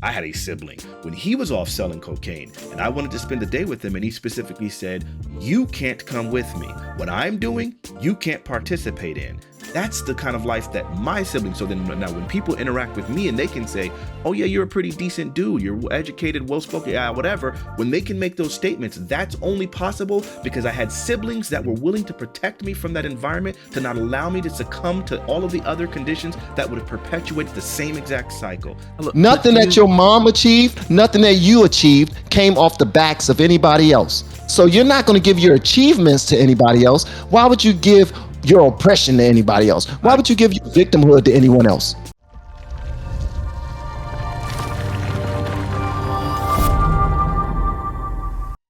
I had a sibling when he was off selling cocaine, and I wanted to spend the day with him, and he specifically said, "You can't come with me. What I'm doing, you can't participate in." That's the kind of life that my siblings. So then now when people interact with me and they can say, "Oh yeah, you're a pretty decent dude, you're educated, well-spoken, yeah, whatever," when they can make those statements, that's only possible because I had siblings that were willing to protect me from that environment, to not allow me to succumb to all of the other conditions that would have perpetuated the same exact cycle. Look, Nothing that your mom achieved, nothing that you achieved came off the backs of anybody else. So you're not going to give your achievements to anybody else. Why would you give your oppression to anybody else? Why would you give your victimhood to anyone else?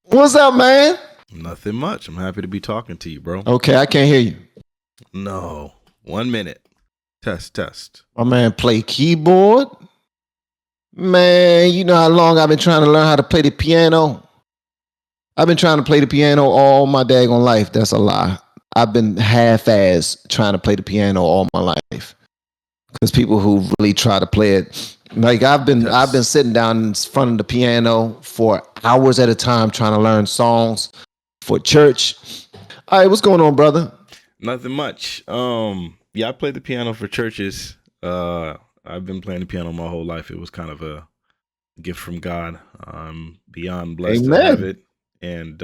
What's up, man? Nothing much. I'm happy to be talking to you, bro. Okay, I can't hear you. No. 1 minute. Test. My man play keyboard. Man, you know how long I've been trying to learn how to play the piano? I've been trying to play the piano all my daggone life. That's a lie. I've been half-assed trying to play the piano all my life. Because people who really try to play it, like I've been sitting down in front of the piano for hours at a time trying to learn songs for church. All right, what's going on, brother? Nothing much. Yeah, I played the piano for churches. I've been playing the piano my whole life. It was kind of a gift from God. I'm beyond blessed to have it. And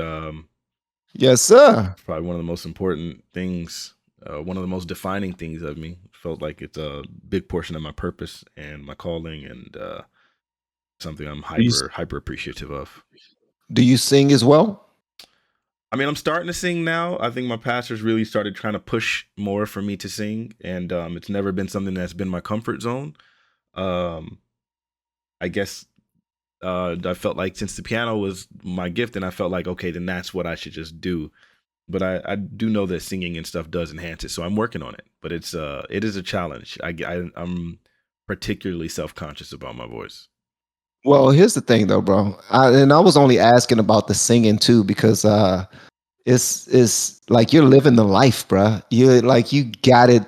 yes, sir. It's probably one of the most important things, one of the most defining things of me. Felt like it's a big portion of my purpose and my calling, and something I'm hyper appreciative of. Do you sing as well? I mean, I'm starting to sing now. I think my pastors really started trying to push more for me to sing, and it's never been something that's been my comfort zone. I guess I felt like since the piano was my gift, and I felt like, okay, then that's what I should just do. But I do know that singing and stuff does enhance it, so I'm working on it. But it is a challenge. I'm particularly self-conscious about my voice. Well, here's the thing, though, bro. I was only asking about the singing too because it's like you're living the life, bro. You got it.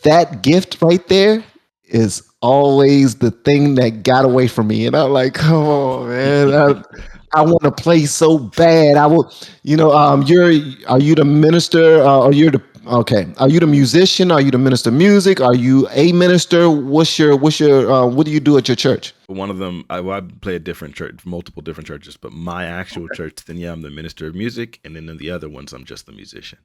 That gift right there is always the thing that got away from me, and I'm like, come on, man. I want to play so bad. I will, are you the minister? Or you're the okay? Are you the musician? Are you the minister of music? Are you a minister? What do you do at your church? One of them, I play at different church, multiple different churches, but my actual church, then yeah, I'm the minister of music, and then in the other ones, I'm just the musician.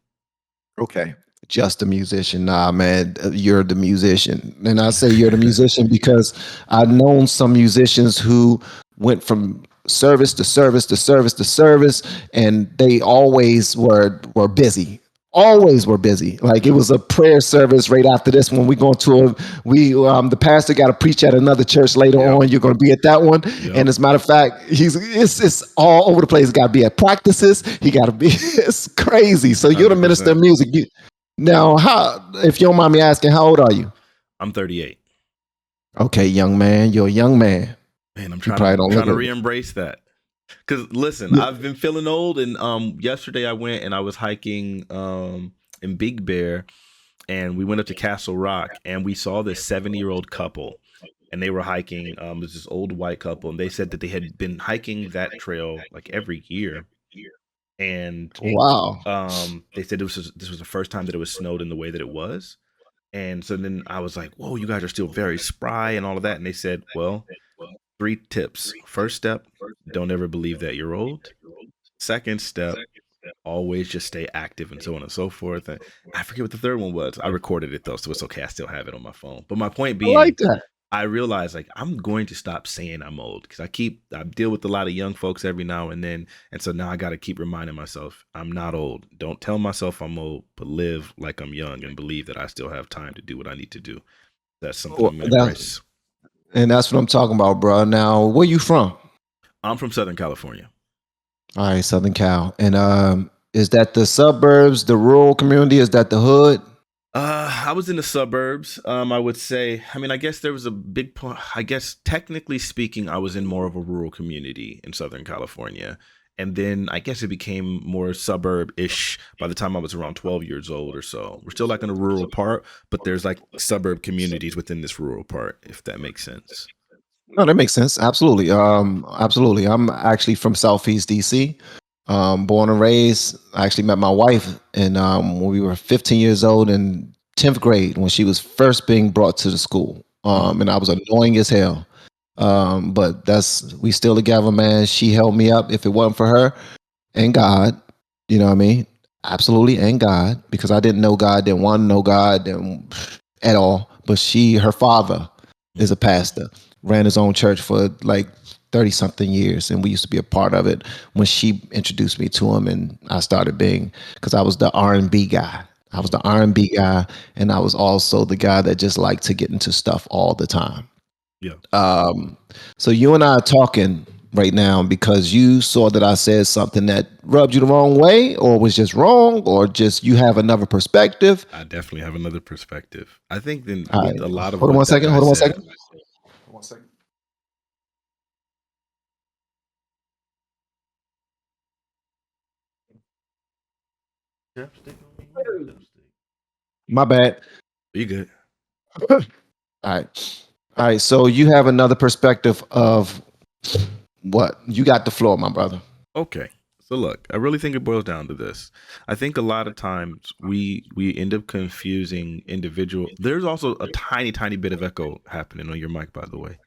Okay. Just a musician. Nah, man, you're the musician. And I say you're the musician because I've known some musicians who went from service to service to service to service, and they always were busy. Always were busy. Like it was a prayer service right after this one. We going to the pastor got to preach at another church later on. You're going to be at that one. And as a matter of fact, it's all over the place. Got to be at practices. He got to be. It's crazy. So you're the minister of music. Now, if you don't mind me asking, how old are you? I'm 38. Okay, young man. You're a young man. Man, I'm trying to re-embrace that. Because listen, I've been feeling old, and yesterday I went and I was hiking in Big Bear, and we went up to Castle Rock, and we saw this 70-year-old couple, and they were hiking. It was this old white couple, and they said that they had been hiking that trail like every year. And wow, they said this was the first time that it was snowed in the way that it was. And so then I was like, whoa, you guys are still very spry and all of that. And they said, well, 3 tips. First step, don't ever believe that you're old. Second step, always just stay active, and so on and so forth. And I forget what the third one was. I recorded it though, so it's okay. I still have it on my phone. But my point being, I like that. I realized like I'm going to stop saying I'm old because I deal with a lot of young folks every now and then. And so now I got to keep reminding myself I'm not old. Don't tell myself I'm old, but live like I'm young and believe that I still have time to do what I need to do. That's something I'm gonna embrace. And that's what I'm talking about, bro. Now, where you from? I'm from Southern California. All right, Southern Cal. And is that the suburbs, the rural community? Is that the hood? I was in the suburbs. I would say, I mean, I guess there was a big part. I guess technically speaking, I was in more of a rural community in Southern California. And then I guess it became more suburb-ish by the time I was around 12 years old or so. We're still like in a rural part, but there's like suburb communities within this rural part, if that makes sense. No, that makes sense. Absolutely. Absolutely. I'm actually from Southeast DC. Born and raised. I actually met my wife and when we were 15 years old in 10th grade when she was first being brought to the school. Mm, And I was annoying as hell. But that's we still together, man. She held me up. If it wasn't for her and God, you know what I mean? Absolutely, and God, because I didn't know God, didn't want to know God, didn't at all. But her father is mm, a pastor, ran his own church for like 30 something years, and we used to be a part of it. When she introduced me to him, and I started being, because I was the R&B guy. I was the mm. R&B guy, and I was also the guy that just liked to get into stuff all the time. Yeah. Um, so you and I are talking right now because you saw that I said something that rubbed you the wrong way, or was just wrong, or just you have another perspective. I definitely have another perspective. I think then All with right, a lot of hold on one what that second. guy Hold on one said. second. One second. Chapstick on me? Chapstick. My bad. You good? All right. All right. So you have another perspective of what? You got the floor, my brother. Okay. So look, I really think it boils down to this. I think a lot of times we end up confusing individual. There's also a tiny tiny bit of echo happening on your mic, by the way,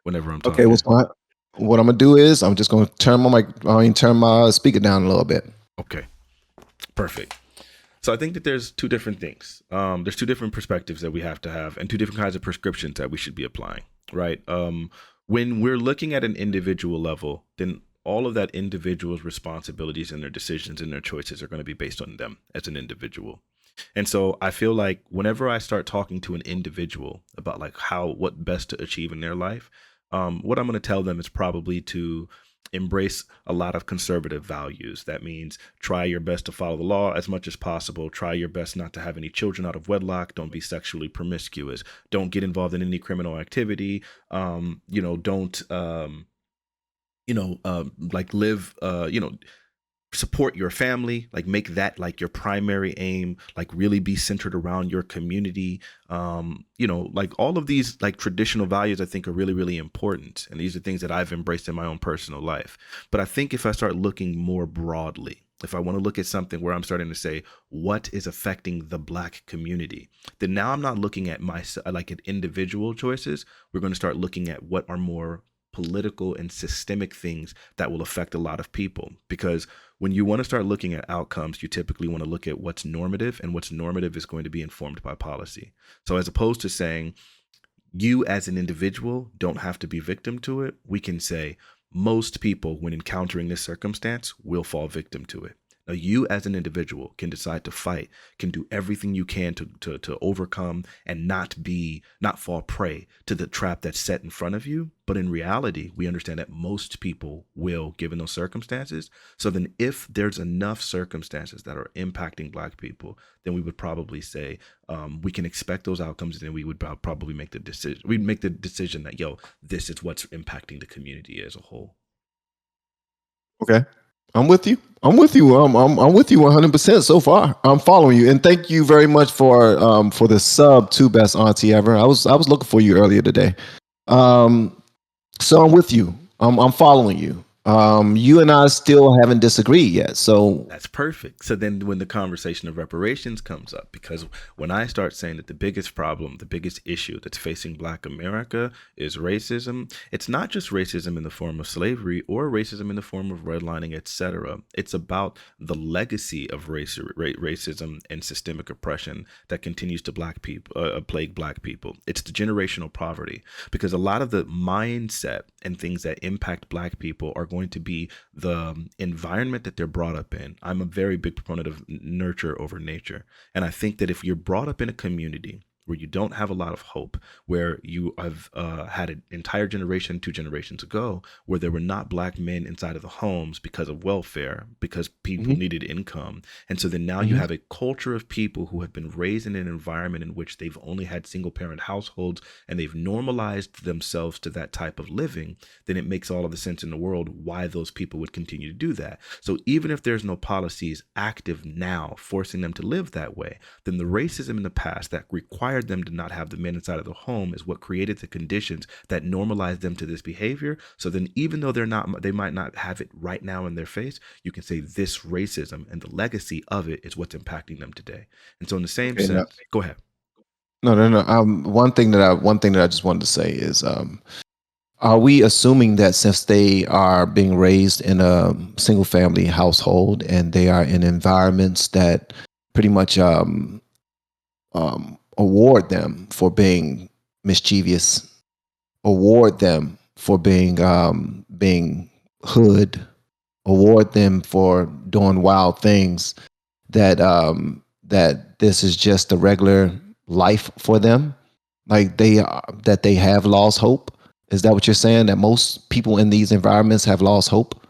whenever I'm Okay. talking. What I'm gonna do is I'm just gonna turn my mic. I mean, turn my speaker down a little bit. Okay, perfect. So I think that there's two different things. There's two different perspectives that we have to have, and two different kinds of prescriptions that we should be applying. Right? When we're looking at an individual level, then all of that individual's responsibilities and their decisions and their choices are going to be based on them as an individual. And so I feel like whenever I start talking to an individual about like how what best to achieve in their life, what I'm going to tell them is probably to embrace a lot of conservative values. That means try your best to follow the law as much as possible. Try your best not to have any children out of wedlock. Don't be sexually promiscuous. Don't get involved in any criminal activity. Don't like live support your family, like make that like your primary aim, like really be centered around your community. Like all of these like traditional values I think are really really important, and these are things that I've embraced in my own personal life. But I think if I start looking more broadly, if I want to look at something where I'm starting to say what is affecting the black community, then now I'm not looking at my like at individual choices. We're going to start looking at what are more political and systemic things that will affect a lot of people. Because when you want to start looking at outcomes, you typically want to look at what's normative, and what's normative is going to be informed by policy. So as opposed to saying you as an individual don't have to be victim to it, we can say most people, when encountering this circumstance, will fall victim to it. Now, you as an individual can decide to fight, can do everything you can to overcome and not fall prey to the trap that's set in front of you. But in reality, we understand that most people will, given those circumstances. So then, if there's enough circumstances that are impacting Black people, then we would probably say we can expect those outcomes, and then we would probably make the decision. We'd make the decision that this is what's impacting the community as a whole. Okay. I'm with you. I'm with you. I'm with you 100% so far. I'm following you, and thank you very much for the sub to best auntie ever. I was looking for you earlier today. Um, so I'm with you. I'm following you. You and I still haven't disagreed yet. So That's perfect. So then when the conversation of reparations comes up, because when I start saying that the biggest problem, the biggest issue that's facing Black America is racism, it's not just racism in the form of slavery or racism in the form of redlining, etc. It's about the legacy of racism and systemic oppression that continues to plague Black people. It's the generational poverty, because a lot of the mindset and things that impact Black people are going to be the environment that they're brought up in. I'm a very big proponent of nurture over nature. And I think that if you're brought up in a community where you don't have a lot of hope, where you have had an entire generation, 2 generations ago, where there were not Black men inside of the homes because of welfare, because people mhm, needed income. And so then now you mhm. have a culture of people who have been raised in an environment in which they've only had single parent households, and they've normalized themselves to that type of living. Then it makes all of the sense in the world why those people would continue to do that. So even if there's no policies active now forcing them to live that way, then the racism in the past that required required them to not have the men inside of the home is what created the conditions that normalized them to this behavior. So then, even though they might not have it right now in their face, you can say this racism and the legacy of it is what's impacting them today. And so, in the same Okay, no, sense, go ahead. no. One thing that I just wanted to say is, are we assuming that since they are being raised in a single family household and they are in environments that pretty much award them for being mischievous, award them for being hood, award them for doing wild things, that this is just a regular life for them, like that they have lost hope? Is that what you're saying, that most people in these environments have lost hope?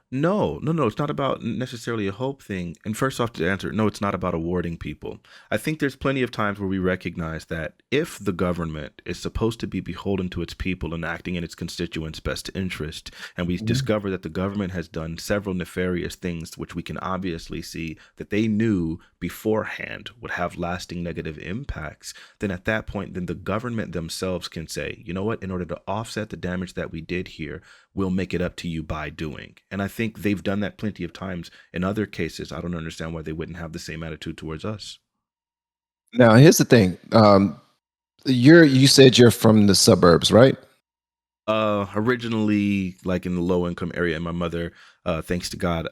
No, no, no. It's not about necessarily a hope thing. And first off, to answer, no, it's not about awarding people. I think there's plenty of times where we recognize that if the government is supposed to be beholden to its people and acting in its constituents' best interest, and we discover that the government has done several nefarious things, which we can obviously see that they knew beforehand would have lasting negative impacts, then at that point, then the government themselves can say, you know what, in order to offset the damage that we did here, we'll make it up to you by doing. And I think they've done that plenty of times in other cases. I don't understand why they wouldn't have the same attitude towards us. Now, here's the thing. You said you're from the suburbs, right? Originally, like in the low income area, and my mother, thanks to God,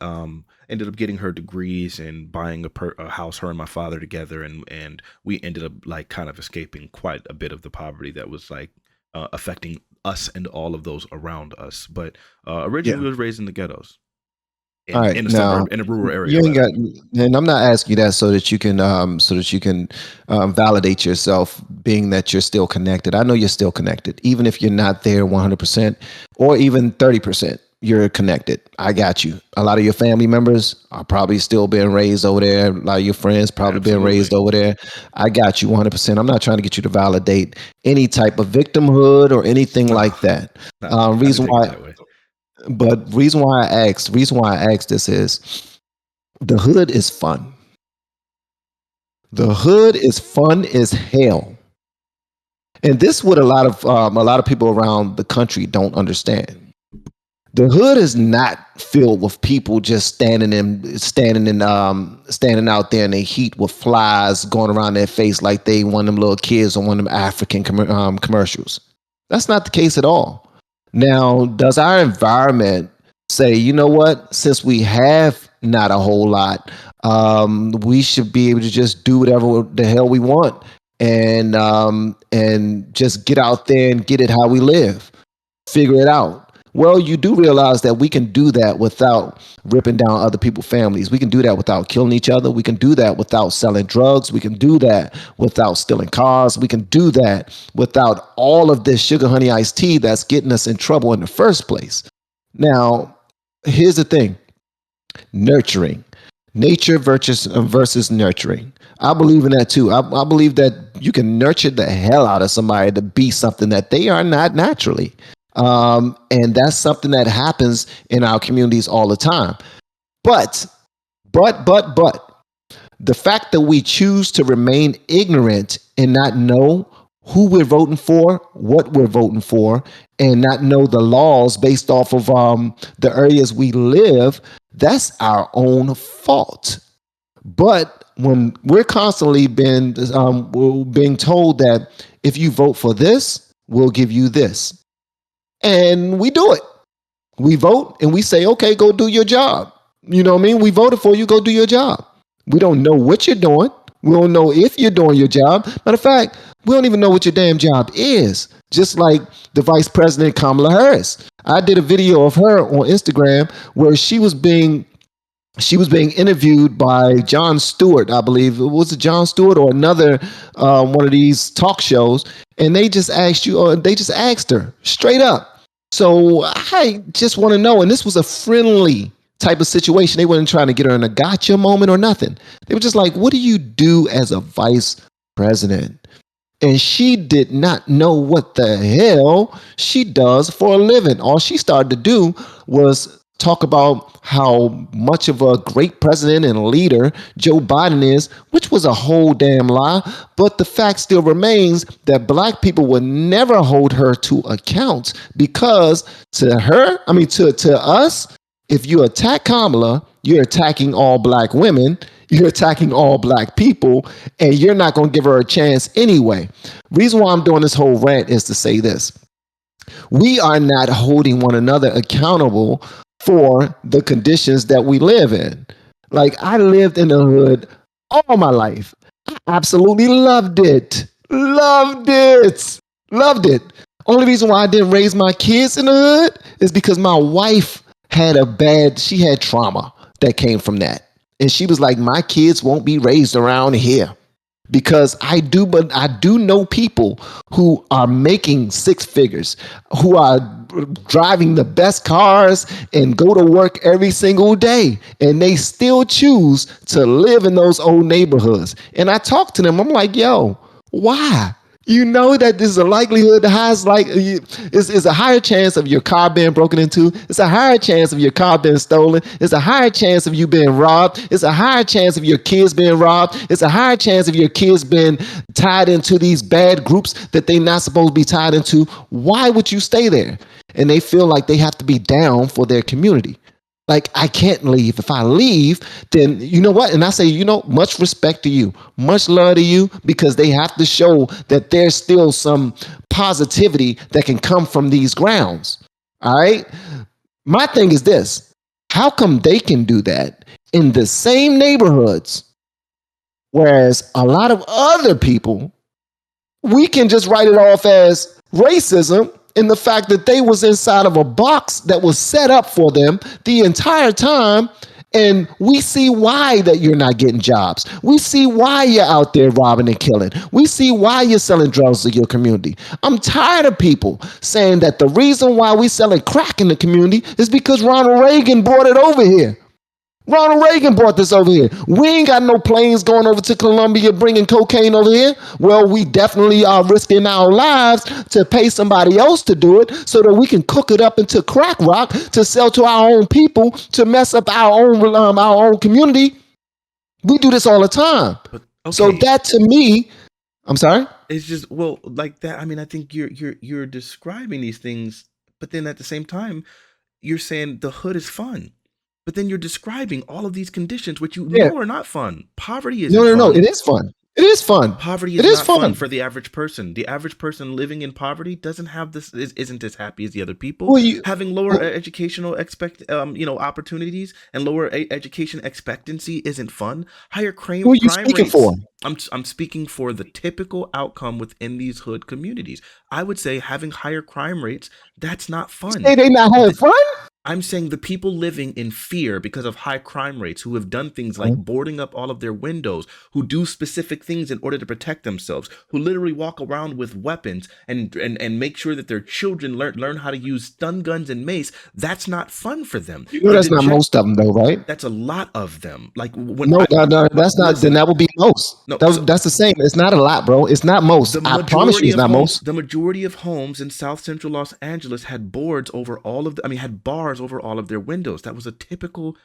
ended up getting her degrees and buying a house, her and my father together, and we ended up like kind of escaping quite a bit of the poverty that was like affecting us and all of those around us. But Yeah. originally, we was raised in the ghettos, All right. in a Now, suburb, in a rural area, you ain't rather. got, and I'm not asking you that so that you can validate yourself, being that you're still connected. I know you're still connected, even if you're not there 100% or even 30%. You're connected. I got you. A lot of your family members are probably still being raised over there. A lot of your friends probably being raised Absolutely. over there. I got you 100%. I'm not trying to get you to validate any type of victimhood or anything No, like that. not to Reason take it why that way. But reason why I asked this is the hood is fun. The hood is fun as hell, and this what a lot of people around the country don't understand. The hood is not filled with people just standing out there in the heat with flies going around their face like they one of them little kids on one of them African commercials. That's not the case at all. Now, does our environment say, you know what, since we have not a whole lot, we should be able to just do whatever the hell we want and just get out there and get it how we live, figure it out? Well, you do realize that we can do that without ripping down other people's families. We can do that without killing each other. We can do that without selling drugs. We can do that without stealing cars. We can do that without all of this sugar honey iced tea that's getting us in trouble in the first place. Now, here's the thing: nurturing, nature versus nurturing. I believe in that too. I believe that you can nurture the hell out of somebody to be something that they are not naturally. And that's something that happens in our communities all the time. But, but, the fact that we choose to remain ignorant and not know who we're voting for, what we're voting for, and not know the laws based off of the areas we live, that's our own fault. But when we're constantly being told that if you vote for this, we'll give you this, and we do it. We vote and we say, okay, go do your job. You know what I mean? We voted for you, go do your job. We don't know what you're doing. We don't know if you're doing your job. Matter of fact, we don't even know what your damn job is. Just like the Vice President Kamala Harris. I did a video of her on Instagram where she was being interviewed by Jon Stewart, I believe. Was it Jon Stewart or another one of these talk shows? And they just asked her straight up. So I just want to know, and this was a friendly type of situation. They weren't trying to get her in a gotcha moment or nothing. They were just like, what do you do as a vice president? And she did not know what the hell she does for a living. All she started to do was talk about how much of a great president and leader Joe Biden is, which was a whole damn lie. But the fact still remains that black people would never hold her to account because to her, I mean, to us, if you attack Kamala, you're attacking all black women, you're attacking all black people, and you're not going to give her a chance anyway. Reason why I'm doing this whole rant is to say this: we are not holding one another accountable for the conditions that we live in. Like, I lived in the hood all my life. I absolutely loved it. Loved it. Loved it. Only reason why I didn't raise my kids in the hood is because my wife she had trauma that came from that. And she was like, my kids won't be raised around here because but I do know people who are making six figures, who are driving the best cars and go to work every single day, and they still choose to live in those old neighborhoods. And I talk to them, I'm like, yo, why? You know that there's a likelihood, the highest like is a higher chance of your car being broken into. It's a higher chance of your car being stolen. It's a higher chance of you being robbed. It's a higher chance of your kids being robbed. It's a higher chance of your kids being tied into these bad groups that they're not supposed to be tied into. Why would you stay there? And they feel like they have to be down for their community. Like, I can't leave. If I leave, then you know what? And I say, much respect to you, much love to you, because they have to show that there's still some positivity that can come from these grounds. All right. My thing is this: how come they can do that in the same neighborhoods, whereas a lot of other people, we can just write it off as racism in the fact that they was inside of a box that was set up for them the entire time. And we see why that you're not getting jobs. We see why you're out there robbing and killing. We see why you're selling drugs to your community. I'm tired of people saying that the reason why we selling crack in the community is because Ronald Reagan brought it over here. Ronald Reagan brought this over here. We ain't got no planes going over to Colombia bringing cocaine over here. Well, we definitely are risking our lives to pay somebody else to do it so that we can cook it up into crack rock to sell to our own people, to mess up our own community. We do this all the time. But okay, so that to me, I'm sorry. It's just, well, like that. I mean, I think you're describing these things, but then at the same time, you're saying the hood is fun. But then you're describing all of these conditions, which you know are not fun. Poverty isn't fun. No, it is fun. It is fun. Poverty is not fun for the average person. The average person living in poverty doesn't have this, isn't as happy as the other people. Having lower educational opportunities and lower education expectancy isn't fun. Higher crime rates. For? I'm speaking for the typical outcome within these hood communities. I would say having higher crime rates, that's not fun. You say they not having fun? I'm saying the people living in fear because of high crime rates, who have done things like boarding up all of their windows, who do specific things in order to protect themselves, who literally walk around with weapons and make sure that their children learn how to use stun guns and mace. That's not fun for them. That's not most of them, though, right? That's a lot of them. Like that's not. Then that would be most. No, that's the same. It's not a lot, bro. It's not most. I promise you, it's not most. The majority of homes in South Central Los Angeles had boards over all of had bars over all of their windows. That was a typical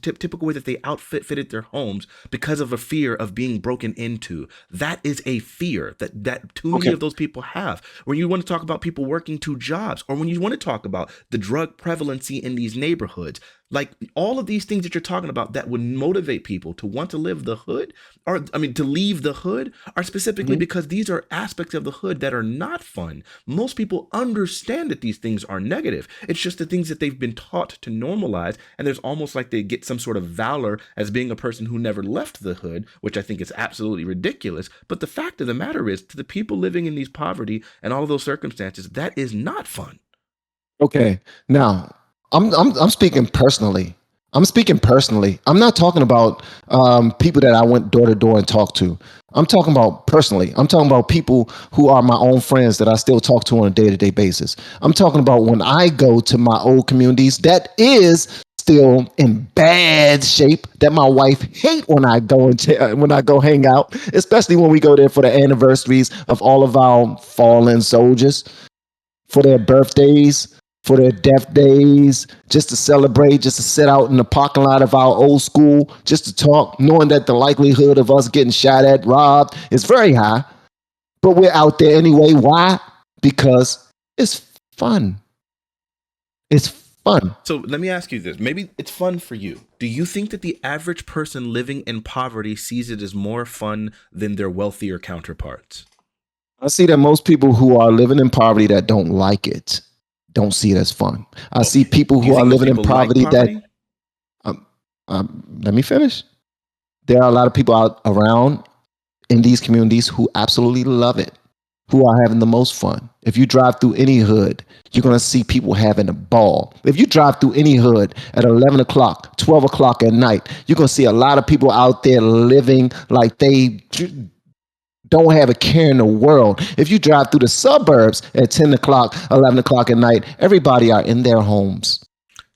typical way that they outfitted their homes because of a fear of being broken into. That is a fear that too many of those people have. When you want to talk about people working two jobs, or when you want to talk about the drug prevalency in these neighborhoods, like all of these things that you're talking about that would motivate people to want to live the hood, or to leave the hood, are specifically because these are aspects of the hood that are not fun. Most people understand that these things are negative. It's just the things that they've been taught to normalize, and there's almost like they get some sort of valor as being a person who never left the hood, which I think is absolutely ridiculous. But the fact of the matter is, to the people living in these poverty and all of those circumstances, that is not fun. Okay, now I'm speaking personally. I'm not talking about people that I went door to door and talked to. I'm talking about personally. I'm talking about people who are my own friends that I still talk to on a day-to-day basis. I'm talking about when I go to my old communities that is still in bad shape, that my wife hate when I go hang out, especially when we go there for the anniversaries of all of our fallen soldiers, for their birthdays, for their death days, just to celebrate, just to sit out in the parking lot of our old school, just to talk, knowing that the likelihood of us getting shot at, robbed is very high. But we're out there anyway. Why? Because it's fun. It's fun. So let me ask you this. Maybe it's fun for you. Do you think that the average person living in poverty sees it as more fun than their wealthier counterparts? I see that most people who are living in poverty that don't like it don't see it as fun. I see Okay. people Do you who are think most living in people like poverty that, poverty? um, let me finish. There are a lot of people out around in these communities who absolutely love it, who are having the most fun. If you drive through any hood, you're going to see people having a ball. If you drive through any hood at 11 o'clock, 12 o'clock at night, you're going to see a lot of people out there living like they don't have a care in the world. If you drive through the suburbs at 10 o'clock, 11 o'clock at night, everybody are in their homes.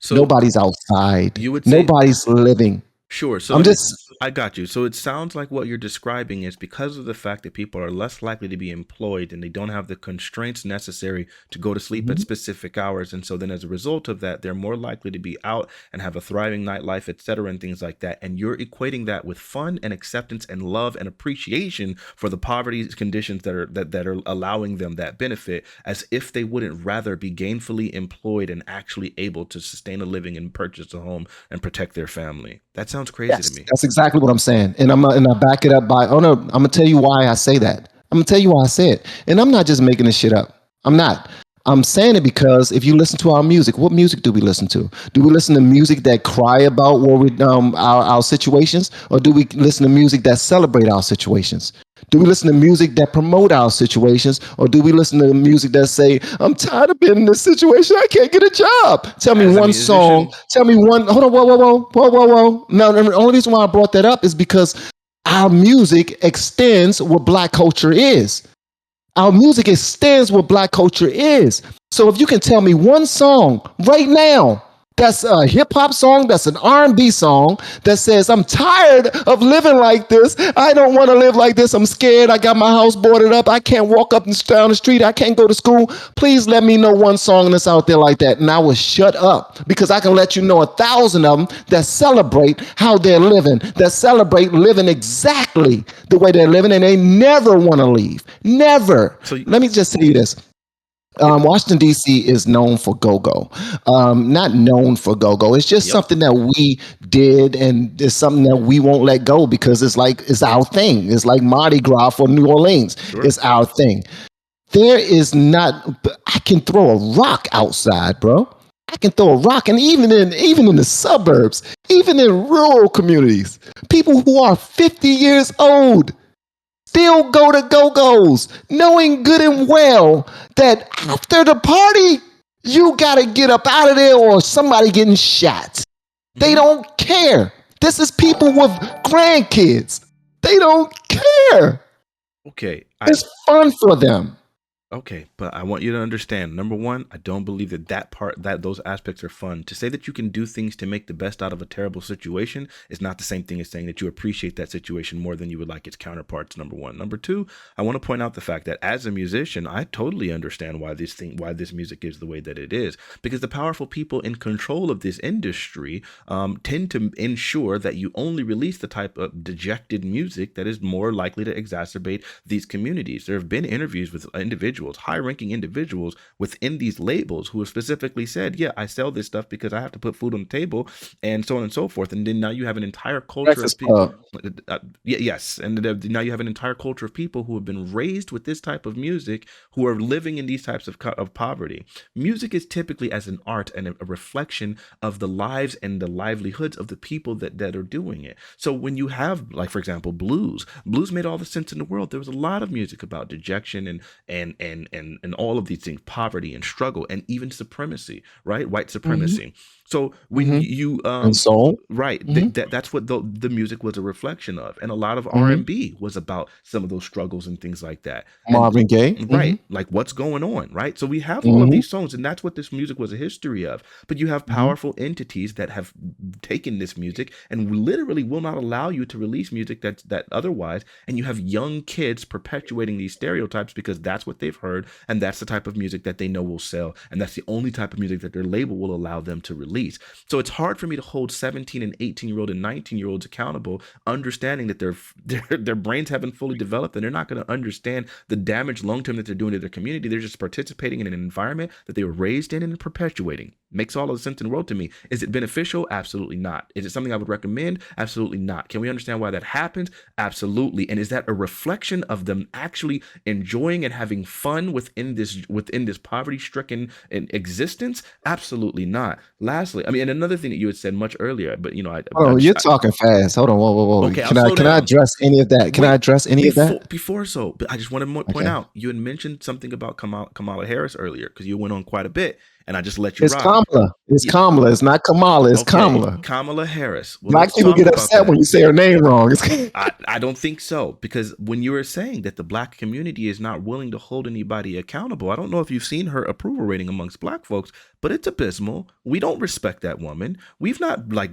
So Nobody's outside. you would say, Nobody's living. sure. So I'm let me, just, I got you. So it sounds like what you're describing is because of the fact that people are less likely to be employed and they don't have the constraints necessary to go to sleep at Mhm. specific hours. And so then as a result of that, they're more likely to be out and have a thriving nightlife, et cetera, and things like that. And you're equating that with fun and acceptance and love and appreciation for the poverty conditions that are allowing them that benefit, as if they wouldn't rather be gainfully employed and actually able to sustain a living and purchase a home and protect their family. That sounds crazy to yes, me. that's exactly what I'm saying. And I back it up by, oh no, I'm going to tell you why I say that. I'm going to tell you why I say it. And I'm not just making this shit up. I'm not. I'm saying it because if you listen to our music, what music do we listen to? Do we listen to music that cry about what we our situations, or do we listen to music that celebrate our situations? Do we listen to music that promote our situations, or do we listen to music that say, "I'm tired of being in this situation. I can't get a job"? Tell me As a one song. musician, Tell me one. Hold on. Whoa, whoa, whoa, whoa, whoa, whoa. No, no, the only reason why I brought that up is because our music extends what Black culture is. Our music extends what Black culture is. So if you can tell me one song right now that's a hip hop song, that's an R&B song that says, "I'm tired of living like this. I don't want to live like this. I'm scared. I got my house boarded up. I can't walk up and down the street. I can't go to school." Please let me know one song that's out there like that, and I will shut up, because I can let you know 1,000 of them that celebrate how they're living, that celebrate living exactly the way they're living, and they never want to leave. Never. so Let me just tell you this. yeah, Washington D.C. is known for go-go. Not known for go-go. It's just yep, something that we did, and it's something that we won't let go, because it's like it's our thing. It's like Mardi Gras for New Orleans. sure. It's our thing. There is not. I can throw a rock outside, bro. I can throw a rock, and even in the suburbs, even in rural communities, people who are 50 years old still go to go-go's, knowing good and well that after the party, you gotta get up out of there or somebody getting shot. They Hmm. don't care. This is people with grandkids. They don't care. Okay, It's fun for them. okay, but I want you to understand. Number one, I don't believe that those aspects are fun. To say that you can do things to make the best out of a terrible situation is not the same thing as saying that you appreciate that situation more than you would like its counterparts. Number one. Number two, I want to point out the fact that as a musician, I totally understand why this music is the way that it is, because the powerful people in control of this industry tend to ensure that you only release the type of dejected music that is more likely to exacerbate these communities. There have been interviews with individuals, high-ranking individuals within these labels, who have specifically said, "Yeah, I sell this stuff because I have to put food on the table," and so on and so forth. And then now you have an entire culture of Breakfast people. Club. Yes, and now you have an entire culture of people who have been raised with this type of music, who are living in these types of poverty. Music is typically as an art and a reflection of the lives and the livelihoods of the people that are doing it. So when you have, like, for example, blues made all the sense in the world. There was a lot of music about dejection and all of these things, poverty and struggle and even supremacy, right? White Hmm. supremacy. So when Hmm. you And soul. right, Hmm. that's what the music was a reflection of, and a lot of Hmm. R&B was about some of those struggles and things like that. And Marvin Gaye. Hmm. right, like what's going on, right? So we have all of Hmm. these songs, and that's what this music was a history of. But you have Hmm. powerful entities that have taken this music and literally will not allow you to release music that otherwise, and you have young kids perpetuating these stereotypes because that's what they've heard, and that's the type of music that they know will sell, and that's the only type of music that their label will allow them to release. So it's hard for me to hold 17 and 18-year-old and 19-year-olds accountable, understanding that their brains haven't fully developed and they're not going to understand the damage long term that they're doing to their community. They're just participating in an environment that they were raised in and perpetuating. Makes all of the sense in the world to me. Is it beneficial? Absolutely not. Is it something I would recommend? Absolutely not. Can we understand why that happens? Absolutely. And is that a reflection of them actually enjoying and having fun within this poverty-stricken existence? Absolutely not. Lastly, I mean, and another thing that you had said much earlier, but Oh, you're talking fast. Hold on, whoa. okay, I'll Can I slow can I down. address any of that? Can I Wait, address any of that? before so, but I just want to point Okay. out you had mentioned something about Kamala Harris earlier because you went on quite a bit, and I just let you It's rock. Kamala. It's Yeah, Kamala. It's not Kamala. It's okay, Kamala. Kamala Harris. Well, Black let's people talk get about upset when that. you say her name wrong. I don't think so, because when you were saying that the black community is not willing to hold anybody accountable, I don't know if you've seen her approval rating amongst black folks, but it's abysmal. We don't respect that woman. We're not like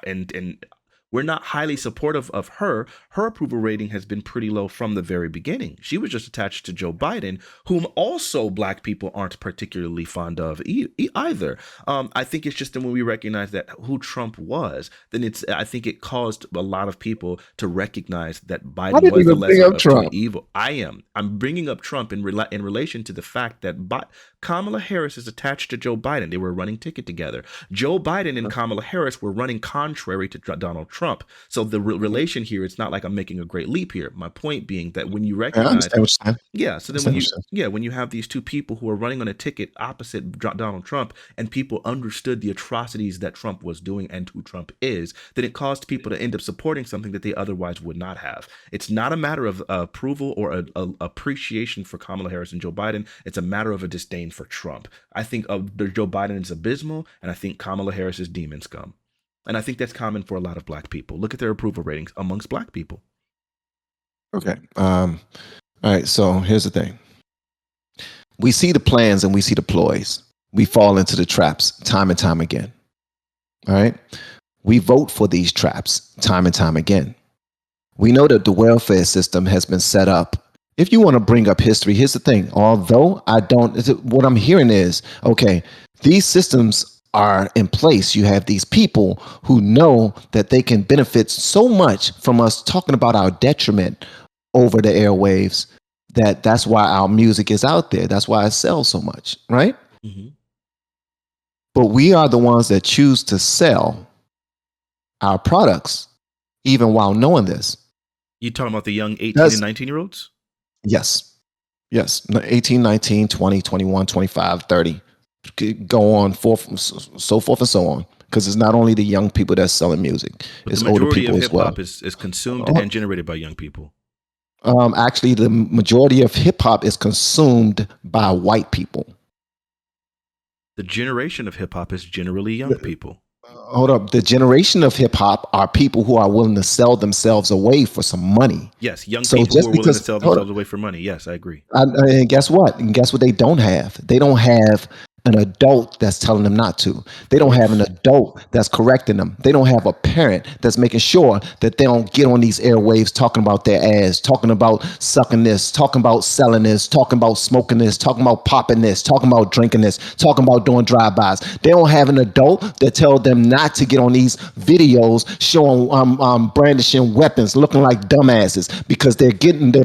and we're not highly supportive of her. Her approval rating has been pretty low from the very beginning. She was just attached to Joe Biden, whom also black people aren't particularly fond of either. I think it's just that when we recognize that who Trump was, then I think it caused a lot of people to recognize that I Biden didn't was the even bring lesser up of two Trump. evil. I'm bringing up Trump in relation to the fact that Kamala Harris is attached to Joe Biden. They were a running ticket together. Joe Biden and Kamala Harris were running contrary to Donald Trump. So the relation here, it's not like I'm making a great leap here. My point being that when you Yeah, I recognize, understand what you're saying. yeah, so I then when understand what you're saying. when you have these two people who are running on a ticket opposite Donald Trump, and people understood the atrocities that Trump was doing and who Trump is, then it caused people to end up supporting something that they otherwise would not have. It's not a matter of approval or appreciation for Kamala Harris and Joe Biden. It's a matter of a disdain for Trump. I think Joe Biden is abysmal, and I think Kamala Harris is demon scum. And I think that's common for a lot of black people. Look at their approval ratings amongst black people. Okay. All right. So here's the thing. We see the plans and we see the ploys. We fall into the traps time and time again. All right. We vote for these traps time and time again. We know that the welfare system has been set up. If you want to bring up history, here's the thing. Although I don't, what I'm hearing is, okay, these systems are in place. You have these people who know that they can benefit so much from us talking about our detriment over the airwaves, that's why our music is out there. That's why it sells so much, right? Mm-hmm. But we are the ones that choose to sell our products, even while knowing this. You talking about the young 18 That's, and 19-year-olds? yes. Yes. 18, 19, 20, 21, 25, 30. Go on, so forth and so on. Because it's not only the young people that's selling music, But it's the older majority people of as hip well. hop is consumed and generated by young people. Actually, the majority of hip hop is consumed by white people. The generation of hip hop is generally young people. Hold up. The generation of hip hop are people who are willing to sell themselves away for some money. Yes, young So people who just are willing to because, sell hold up, themselves away for money. Yes, I agree. and guess what? And guess what they don't have? They don't have an adult that's telling them not to. They don't have an Voice. adult that's correcting them. They don't have a parent that's making sure that they don't get on these airwaves talking about their ass, talking about sucking this, talking about selling this, talking about smoking this, talking about popping this, talking about drinking this, talking about doing drive-bys. They don't have an adult that tell them not to get on these videos showing brandishing weapons, looking like dumbasses, because they're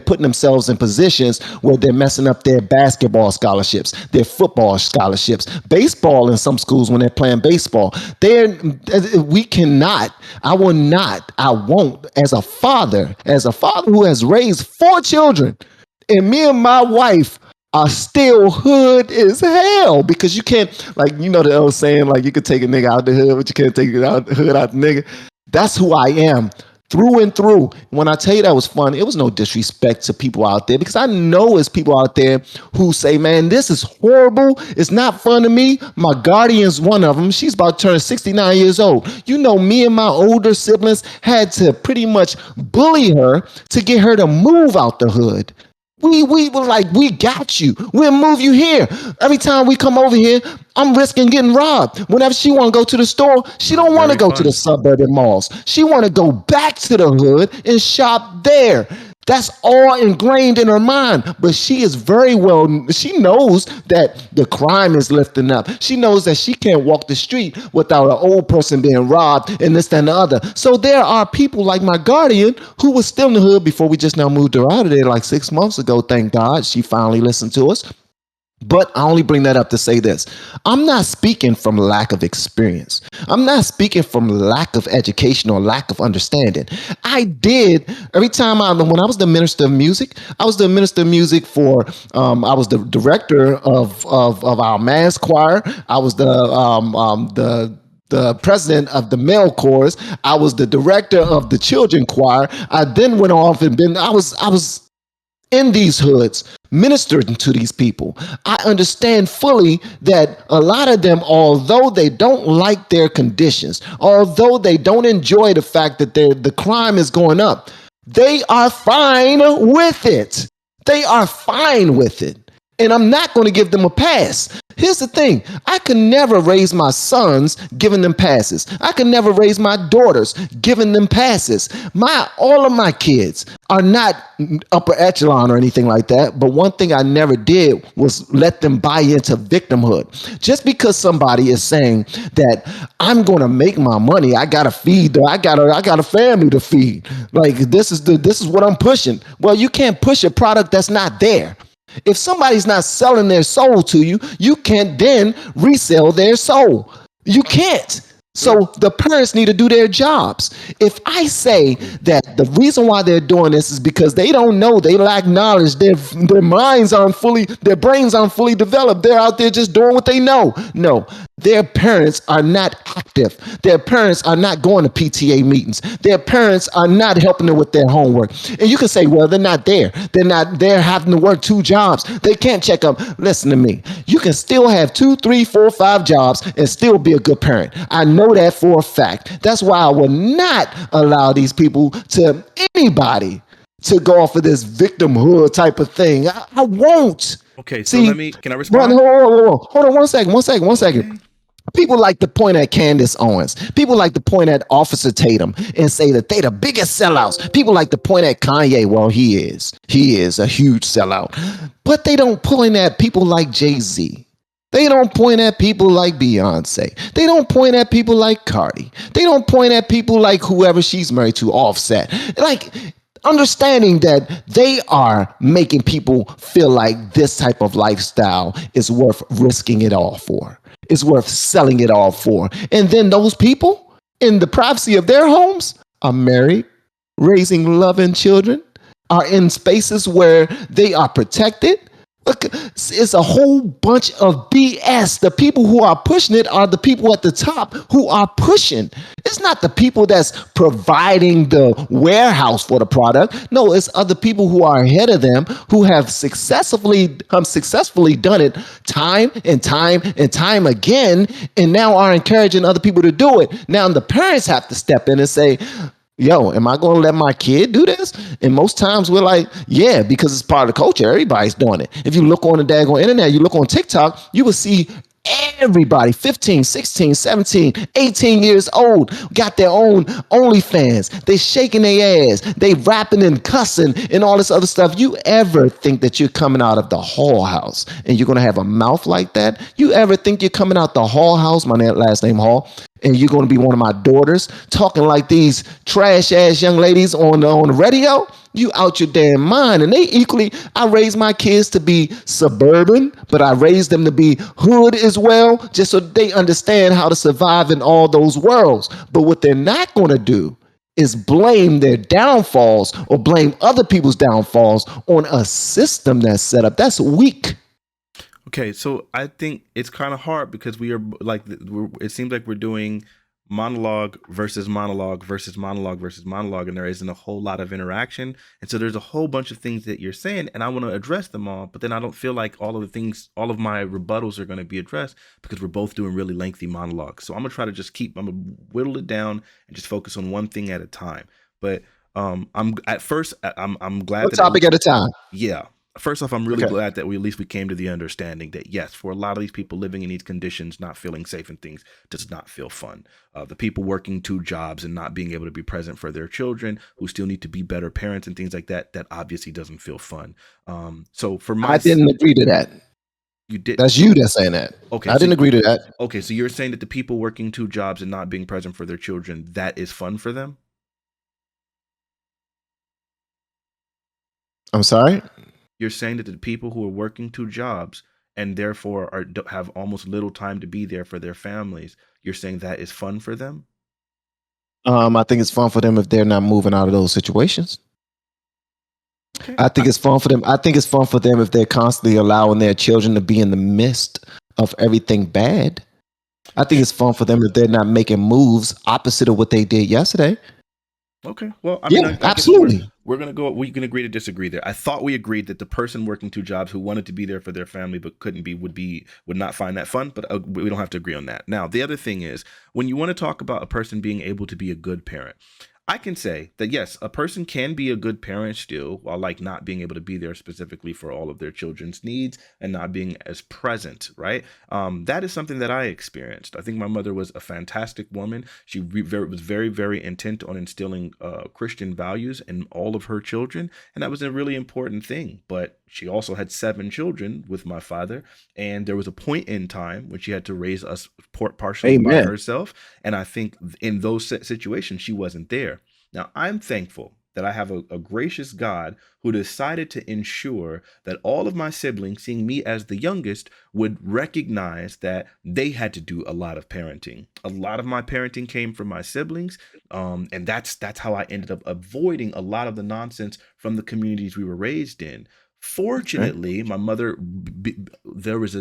putting themselves in positions where they're messing up their basketball scholarships, their football scholarships, baseball in some schools when they're playing baseball. We cannot, I will not, I won't, as a father who has raised 4 children, and me and my wife are still hood as hell, because you can't, like, the old saying, like, you could take a nigga out the hood, but you can't take the hood out the nigga. That's who I am through and through. When I tell you that was fun, it was no disrespect to people out there, because I know there's people out there who say, man, this is horrible. It's not fun to me. My guardian's one of them. She's about to turn 69 years old. Me and my older siblings had to pretty much bully her to get her to move out the hood. We were like, we got you. We'll move you here. Every time we come over here, I'm risking getting robbed. Whenever she want to go to the store, she don't want to go to the suburban malls. She want to go back to the hood and shop there. That's all ingrained in her mind. But she is she knows that the crime is lifting up. She knows that she can't walk the street without an old person being robbed and this, that, and the other. So there are people like my guardian who was still in the hood before we just now moved her out of there like 6 months ago. Thank God she finally listened to us. But I only bring that up to say this. I'm not speaking from lack of experience. I'm not speaking from lack of education or lack of understanding. I did every time when I was the minister of music, I was the minister of music for, I was the director of our mass choir. I was the president of the male chorus. I was the director of the children choir. I then went off and I was in these hoods ministering to these people. I understand fully that a lot of them, although they don't like their conditions, although they don't enjoy the fact that the crime is going up, they are fine with it. They are fine with it. And I'm not going to give them a pass. Here's the thing. I could never raise my sons giving them passes. I could never raise my daughters giving them passes. All of my kids are not upper echelon or anything like that. But one thing I never did was let them buy into victimhood. Just because somebody is saying that I'm going to make my money, I got to feed, I got a family to feed. Like this is what I'm pushing. Well, you can't push a product that's not there. If somebody's not selling their soul to you, you can't then resell their soul. You can't. So the parents need to do their jobs. If I say that the reason why they're doing this is because they don't know, they lack knowledge, their their brains aren't fully developed. They're out there just doing what they know. No, their parents are not active. Their parents are not going to PTA meetings. Their parents are not helping them with their homework. And you can say, well, they're not there. They're having to work 2 jobs. They can't check up. Listen to me. You can still have 2, 3, 4, 5 jobs and still be a good parent. I know that for a fact. That's why I will not allow these people to anybody to go off of this victimhood type of thing. I won't. Okay, so See, can I run, respond? hold on 1 second. Okay. People like to point at Candace Owens. People like to point at Officer Tatum and say that they the biggest sellouts. People like to point at Kanye. Well, he is. He is a huge sellout. But they don't point at people like Jay-Z. They don't point at people like Beyonce. They don't point at people like Cardi. They don't point at people like whoever she's married to, Offset. Like, understanding that they are making people feel like this type of lifestyle is worth risking it all for. It's worth selling it all for. And then those people in the privacy of their homes are married, raising loving children, are in spaces where they are protected. Look, it's a whole bunch of BS. The people who are pushing it are the people at the top who are pushing. It's not the people that's providing the warehouse for the product. No, it's other people who are ahead of them who have successfully done it time and time and time again, and now are encouraging other people to do it. Now the parents have to step in and say, yo, am I going to let my kid do this? And most times we're like, yeah, because it's part of the culture. Everybody's doing it. If you look on the daggone internet, you look on TikTok, you will see everybody 15, 16, 17, 18 years old got their own OnlyFans. They shaking their ass. They rapping and cussing and all this other stuff. You ever think that you're coming out of the Hall House and you're going to have a mouth like that? You ever think you're coming out the Hall House, my last name Hall, and you're going to be one of my daughters talking like these trash ass young ladies on the radio? You out your damn mind. And I raised my kids to be suburban, but I raised them to be hood as well, just so they understand how to survive in all those worlds. But what they're not going to do is blame their downfalls or blame other people's downfalls on a system that's set up. That's weak. Okay, so I think it's kind of hard because we are like it seems like we're doing monologue versus monologue versus monologue versus monologue, and there isn't a whole lot of interaction. And so there's a whole bunch of things that you're saying, and I want to address them all, but then I don't feel like all of my rebuttals are going to be addressed because we're both doing really lengthy monologues. So I'm gonna try to I'm gonna whittle it down and just focus on one thing at a time. But I'm glad One topic at a time. yeah. First off, I'm really Okay. glad that we at least we came to the understanding that yes, for a lot of these people living in these conditions, not feeling safe and things does not feel fun. The people working two jobs and not being able to be present for their children, who still need to be better parents and things like that, that obviously doesn't feel fun. So for I didn't agree to that. you didn't. That's you that's saying that. Okay, I so didn't agree to that. okay, so you're saying that the people working two jobs and not being present for their children, that is fun for them? I'm sorry. You're saying that the people who are working two jobs and therefore have almost little time to be there for their families, you're saying that is fun for them? I think it's fun for them if they're not moving out of those situations. Okay. I think it's fun for them. I think it's fun for them if they're constantly allowing their children to be in the midst of everything bad. I think it's fun for them if they're not making moves opposite of what they did yesterday. Okay. Well, I mean, Yeah, I guess absolutely. we're gonna go. We can agree to disagree there. I thought we agreed that the person working two jobs who wanted to be there for their family but couldn't would not find that fun. But we don't have to agree on that. Now, the other thing is when you want to talk about a person being able to be a good parent. I can say that yes, a person can be a good parent still while like not being able to be there specifically for all of their children's needs and not being as present, right? That is something that I experienced. I think my mother was a fantastic woman. She was very, very intent on instilling Christian values in all of her children, and that was a really important thing. But she also had 7 children with my father, and there was a point in time when she had to raise us partially by Amen. herself. And I think in those situations, she wasn't there. Now, I'm thankful that I have a gracious God who decided to ensure that all of my siblings, seeing me as the youngest, would recognize that they had to do a lot of parenting. A lot of my parenting came from my siblings, and that's how I ended up avoiding a lot of the nonsense from the communities we were raised in. Okay. Fortunately, my mother, there was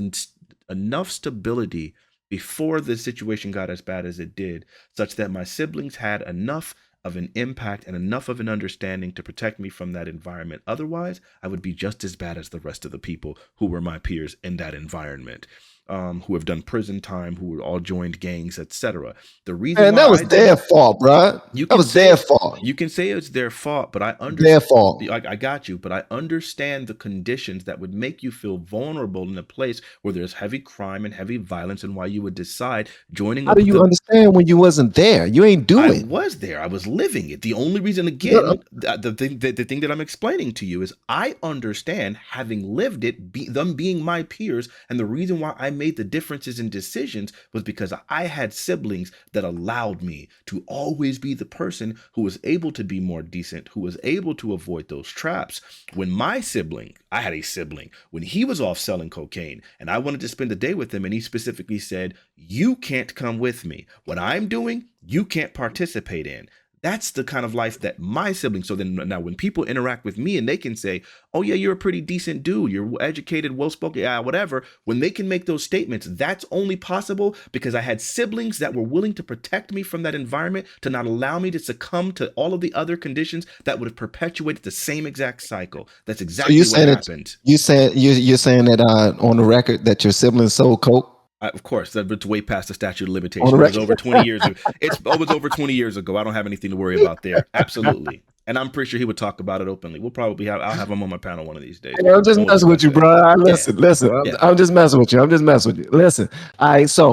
enough stability before the situation got as bad as it did, such that my siblings had enough of an impact and enough of an understanding to protect me from that environment. Otherwise, I would be just as bad as the rest of the people who were my peers in that environment, who have done prison time, who all joined gangs, etc. The reason Man, why that was I their didn't, fault, bro. you That can was say their fault. you can say it's their fault, but I Their understand. fault. I got you, but I understand the conditions that would make you feel vulnerable in a place where there's heavy crime and heavy violence, and why you would decide joining How up do with you the. understand when you wasn't there? You ain't do I it. was there. I was living it. The only reason, No, again, the thing that I'm explaining to you is I understand having lived it, them being my peers, and the reason why I made the differences in decisions was because I had siblings that allowed me to always be the person who was able to be more decent, who was able to avoid those traps. When my sibling, I had a sibling, when he was off selling cocaine, and I wanted to spend the day with him, and he specifically said, "You can't come with me. What I'm doing, you can't participate in." That's the kind of life that my siblings. So then now when people interact with me and they can say, "Oh yeah, you're a pretty decent dude. You're educated, well spoken, yeah, whatever." When they can make those statements, that's only possible because I had siblings that were willing to protect me from that environment, to not allow me to succumb to all of the other conditions that would have perpetuated the same exact cycle. That's so you exactly what saying that happened. you're saying that on the record that your siblings sold coke Of course, it's way past the statute of on limitation. the It was record. over 20 years ago. It was over 20 years ago. I don't have anything to worry about there. Absolutely. And I'm pretty sure he would talk about it openly. I'll have him on my panel one of these days. Hey, I'm just Won't messing with discuss you, that. bro. Yeah. Listen. Yeah. I'm just messing with you. I'm just messing with you. Listen. All right. So,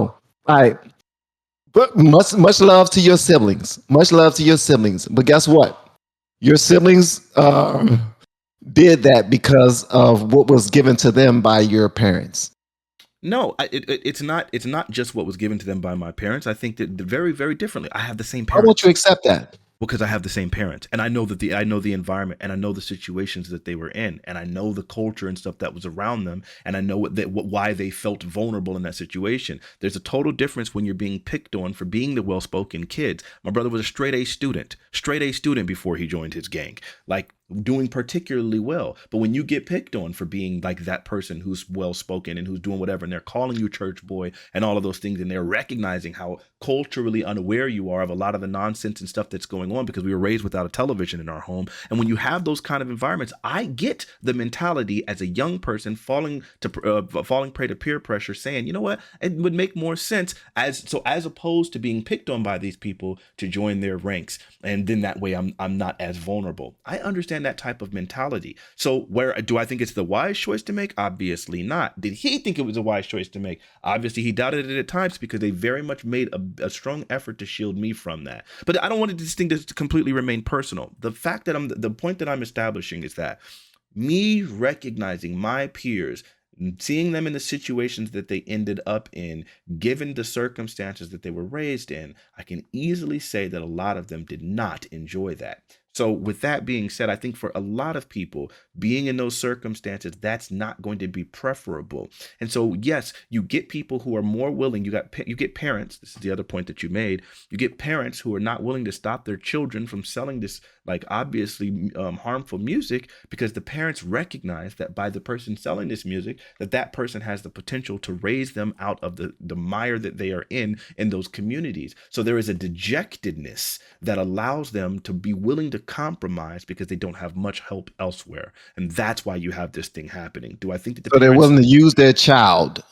all right. But much love to your siblings. Much love to your siblings. But guess what? Your siblings did that because of what was given to them by your parents. No, it's not just what was given to them by my parents. I think that very, very differently. I have the same Why won't you parents. accept that? Because I have the same parents, and I know the environment, and I know the situations that they were in, and I know the culture and stuff that was around them, and I know why they felt vulnerable in that situation. There's a total difference when you're being picked on for being the well-spoken kids. My brother was a straight A student before he joined his gang, like doing particularly well. But when you get picked on for being like that person who's well-spoken and who's doing whatever, and they're calling you church boy and all of those things, and they're recognizing how culturally unaware you are of a lot of the nonsense and stuff that's going on because we were raised without a television in our home. And when you have those kind of environments, I get the mentality as a young person falling prey to peer pressure, saying, you know what, it would make more sense as opposed to being picked on by these people to join their ranks, and then that way I'm not as vulnerable. I understand understand that type of mentality. So where do I think it's the wise choice to make? Obviously not. Did he think it was a wise choice to make? Obviously he doubted it at times, because they very much made a strong effort to shield me from that. But I don't want this thing to completely remain personal. The fact that the point that I'm establishing is that me recognizing my peers, seeing them in the situations that they ended up in, given the circumstances that they were raised in, I can easily say that a lot of them did not enjoy that. So, with that being said, I think for a lot of people, being in those circumstances, that's not going to be preferable. And so, yes, you get people who are more willing. You get parents. This is the other point that you made. You get parents who are not willing to stop their children from selling this, like, obviously harmful music, because the parents recognize that by the person selling this music, that person has the potential to raise them out of the mire that they are in those communities. So there is a dejectedness that allows them to be willing to compromise because they don't have much help elsewhere. And that's why you have this thing happening. Do I think that the So they're parents? willing to use their child to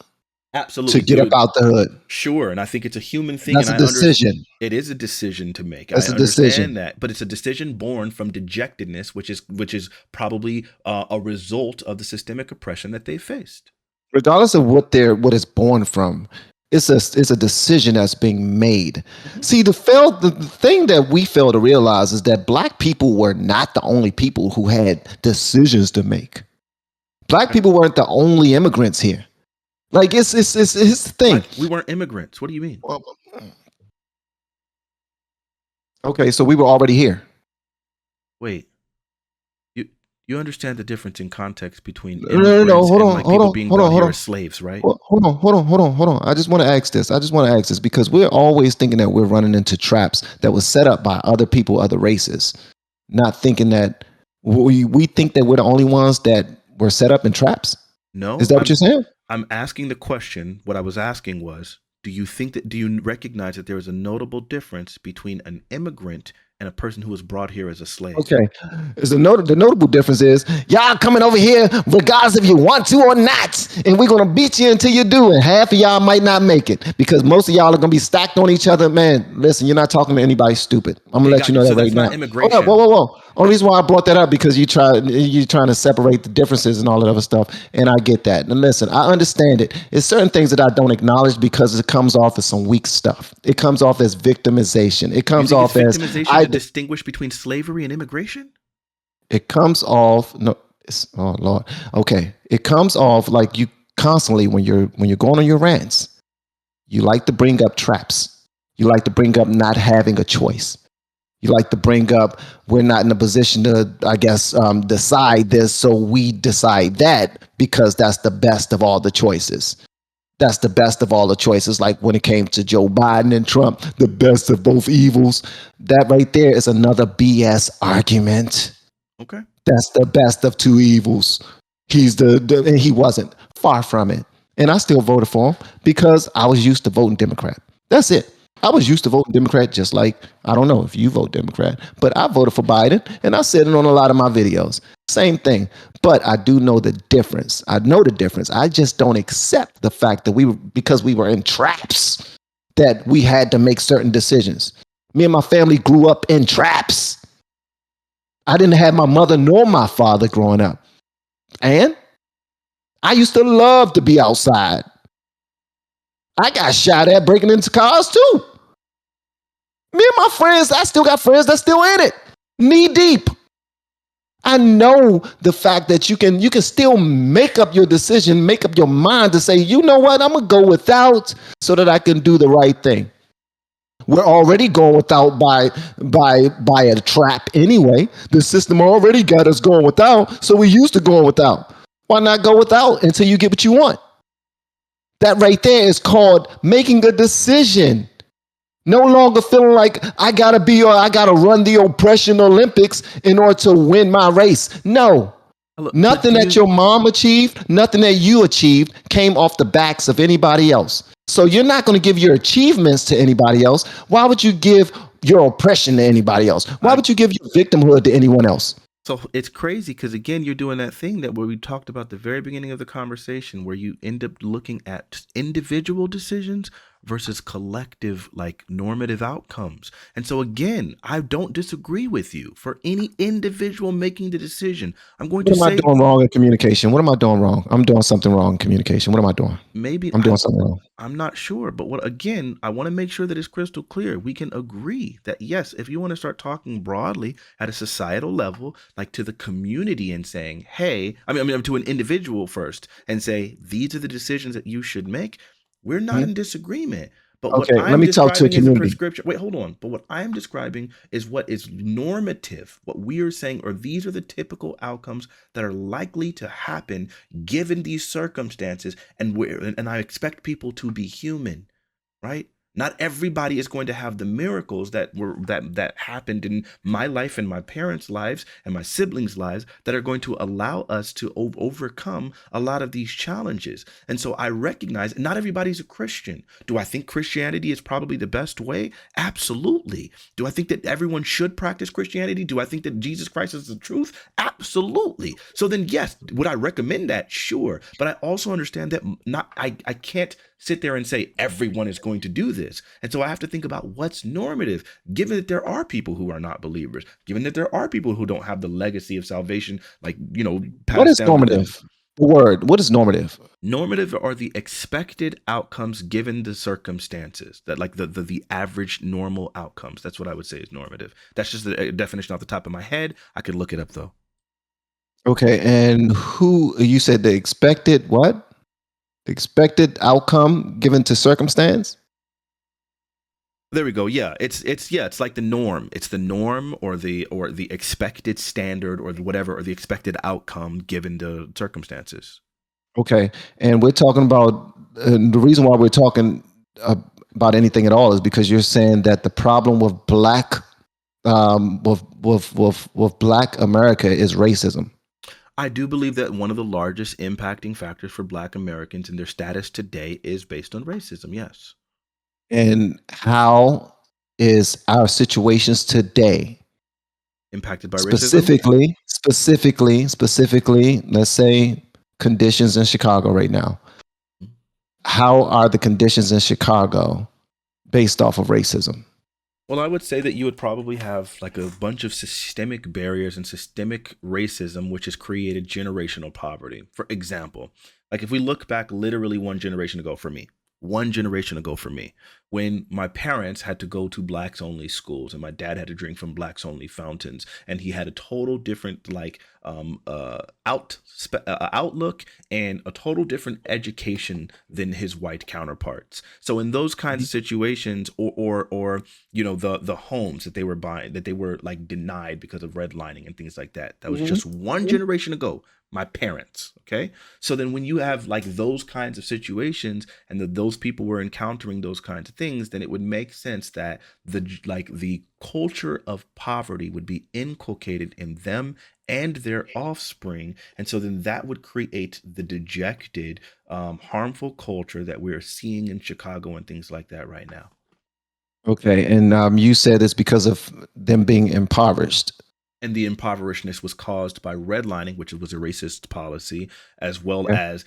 Absolutely, get up dude. out the hood. Sure. And I think it's a human thing. And That's a I understand decision. it is a decision to make. I That's a decision. understand that, but it's a decision born from dejectedness, which is probably a result of the systemic oppression that they faced. Regardless of what it's born from, it's a decision that's being made. Mhm. See, the thing that we fail to realize is that black people were not the only people who had decisions to make. Black Okay. people weren't the only immigrants here. Like it's the thing. We weren't immigrants. What do you mean? Well, okay, so we were already here. Wait, you you understand the difference in context between No, no, no. immigrants Hold and on, like hold people on, being hold on, brought hold here on. as slaves, right? Hold on. I just want to ask this. Because we're always thinking that we're running into traps that was set up by other people, other races, not thinking that we think that we're the only ones that were set up in traps. Is No, that what you're saying? I'm asking the question. What I was asking was, do you recognize that there is a notable difference between an immigrant and a person who was brought here as a slave? Okay. Is the notable difference is y'all coming over here regardless if you want to or not, and we're gonna beat you until you do, and half of y'all might not make it because most of y'all are gonna be stacked on each other. Man, listen, you're not talking to anybody stupid. I'm gonna Okay, let you got you. know So that right that's not now. Hold up, whoa, immigration. whoa, whoa. Only reason why I brought that up because you're trying to separate the differences and all that other stuff, and I get that. And listen, I understand it. It's certain things that I don't acknowledge because it comes off as some weak stuff. It comes off as victimization. It You comes think it's off as victimization I to distinguish between slavery and immigration? it comes off no oh lord okay it comes off like you constantly when you're going on your rants, you like to bring up traps, you like to bring up not having a choice, you like to bring up we're not in a position to I guess decide this, so we decide that because that's the best of all the choices. That's the best of all the choices. Like when it came to Joe Biden and Trump, the best of both evils. That right there is another BS argument. Okay. That's the best of two evils. And he wasn't, far from it. And I still voted for him because I was used to voting Democrat. That's it. I was used to voting Democrat, just like I don't know if you vote Democrat, but I voted for Biden and I said it on a lot of my videos. Same thing. But I do know the difference. I know the difference. I just don't accept the fact that because we were in traps, that we had to make certain decisions. Me and my family grew up in traps. I didn't have my mother nor my father growing up. And I used to love to be outside. I got shot at breaking into cars too. Me and my friends, I still got friends that's still in it, knee deep. I know the fact that you can still make up your decision, make up your mind to say, you know what, I'm gonna go without so that I can do the right thing. We're already going without by a trap anyway. The system already got us going without, so we used to going without. Why not go without until you get what you want? That right there is called making a decision. No longer feeling like I gotta be or I gotta run the oppression Olympics in order to win my race. No. But Nothing do that you? your mom achieved, nothing that you achieved came off the backs of anybody else. So you're not going to give your achievements to anybody else. Why would you give your oppression to anybody else? Why I would you give your victimhood to anyone else? So it's crazy because again, you're doing that thing that where we talked about the very beginning of the conversation, where you end up looking at individual decisions versus collective, like normative outcomes. And so, again, I don't disagree with you for any individual making the decision. I'm going What to am I say doing wrong in communication? What am I doing wrong? I'm doing something wrong in communication. What am I doing? maybe I'm doing something wrong. I'm not sure, but what again, I want to make sure that it's crystal clear. We can agree that yes, if you want to start talking broadly at a societal level, like to the community and saying, "Hey," I mean to an individual first and say, "These are the decisions that you should make." We're not Mhm. in disagreement. But what Okay, let I'm me talk to a describing is a community. prescription. Wait, hold on. But what I'm describing is what is normative. What we are saying, or these are the typical outcomes that are likely to happen given these circumstances, and I expect people to be human, right? Not everybody is going to have the miracles that happened in my life and my parents' lives and my siblings' lives that are going to allow us to overcome a lot of these challenges. And so I recognize not everybody's a Christian. Do I think Christianity is probably the best way? Absolutely. Do I think that everyone should practice Christianity? Do I think that Jesus Christ is the truth? Absolutely. So then, yes, would I recommend that? Sure. But I also understand that not I can't sit there and say everyone is going to do this. And so I have to think about what's normative, given that there are people who are not believers, given that there are people who don't have the legacy of salvation, like, What passed is down to them. normative? The word. What is normative? Normative are the expected outcomes given the circumstances, that like the average normal outcomes. That's what I would say is normative. That's just a definition off the top of my head. I could look it up though. Okay, and who you said the expected what? The expected outcome given to circumstance? There we go. Yeah, it's like the norm. It's the norm or the expected standard or whatever or the expected outcome given the circumstances. Okay, and we're talking about the reason why we're talking uh, about anything at all is because you're saying that the problem with black with black America is racism. I do believe that one of the largest impacting factors for Black Americans and their status today is based on racism. Yes, And how is our situations today, impacted by racism. specifically, let's say conditions in Chicago right now. How are the conditions in Chicago based off of racism? Well, I would say that you would probably have like a bunch of systemic barriers and systemic racism, which has created generational poverty. For example, like if we look back literally one generation ago for me, when my parents had to go to blacks only schools and my dad had to drink from blacks only fountains, and he had a total different like outlook and a total different education than his white counterparts. So in those kinds of situations, or the homes that they were buying that they were like denied because of redlining and things like that, that was Mhm. just one generation ago, my parents. Okay, so then when you have like those kinds of situations and that those people were encountering those kinds of things, then it would make sense that the culture of poverty would be inculcated in them and their offspring. And so then that would create the dejected, harmful culture that we're seeing in Chicago and things like that right now. Okay, and you said it's because of them being impoverished. And the impoverishedness was caused by redlining, which was a racist policy, as well Okay. as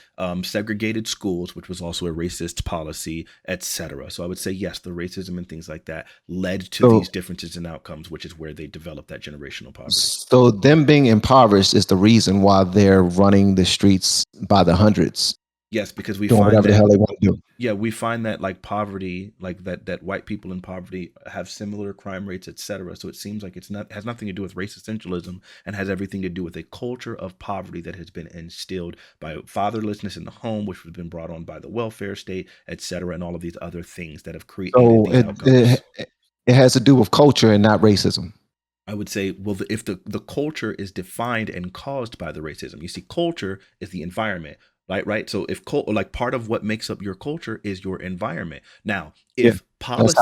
segregated schools, which was also a racist policy, etc. So I would say yes, the racism and things like that led to So these differences in outcomes, which is where they developed that generational poverty. so them being impoverished is the reason why they're running the streets by the hundreds, Yes, because we doing find whatever the that hell they want to do. yeah, we find that like poverty, like that white people in poverty have similar crime rates, etc. So it seems like it's not has nothing to do with race essentialism and has everything to do with a culture of poverty that has been instilled by fatherlessness in the home, which has been brought on by the welfare state, etc., and all of these other things that have created So these outcomes. it has to do with culture and not racism. I would say, well, if the culture is defined and caused by the racism, you see, culture is the environment, right? Right. So if like part of what makes up your culture is your environment. Now, Yeah, if policy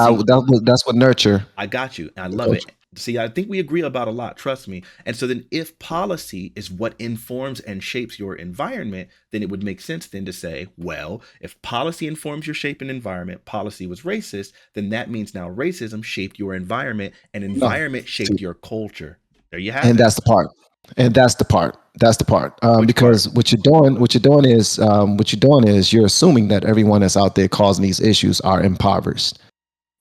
that's what nurture I got you. I the love culture. it. See, I think we agree about a lot, trust me. And so then if policy is what informs and shapes your environment, then it would make sense then to say, well, if policy informs your shape and environment, policy was racist, then that means now racism shaped your environment and No, environment see, shaped your culture. There you have and it. that's the part. And that's the part. That's the part. Which part? Because what you're doing is you're assuming that everyone that's out there causing these issues are impoverished.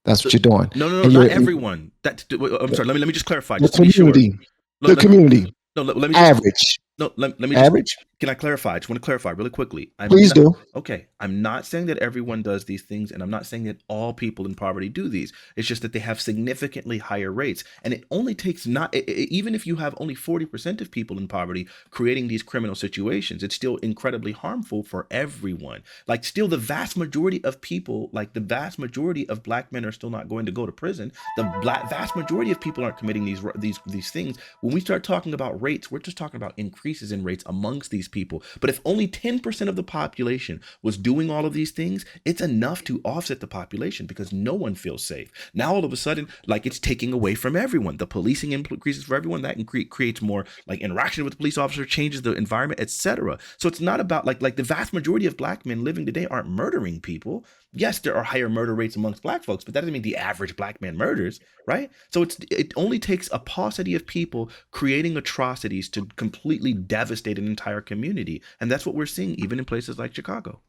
That's what The, you're doing, no, no, no, and not you're everyone. I'm sorry. Let me just clarify, the just to be sure. community, Let, the let, community, no, let me just average, no. Let me just. average. Can I clarify? I just want to clarify really quickly. I'm Please not do. okay. I'm not saying that everyone does these things, and I'm not saying that all people in poverty do these. It's just that they have significantly higher rates, and it only takes not even if you have only 40% of people in poverty creating these criminal situations, it's still incredibly harmful for everyone. Like, still, the vast majority of people, like the vast majority of black men, are still not going to go to prison. Vast majority of people aren't committing these things. When we start talking about rates, we're just talking about increases in rates amongst these people. But if only 10% of the population was doing all of these things, it's enough to offset the population because no one feels safe. Now all of a sudden, like, it's taking away from everyone. The policing increases for everyone. That creates more like interaction with the police officer, changes the environment, etc. So it's not about like the vast majority of black men living today aren't murdering people. Yes, there are higher murder rates amongst black folks, but that doesn't mean the average black man murders, right? So it only takes a paucity of people creating atrocities to completely devastate an entire community, and that's what we're seeing even in places like Chicago.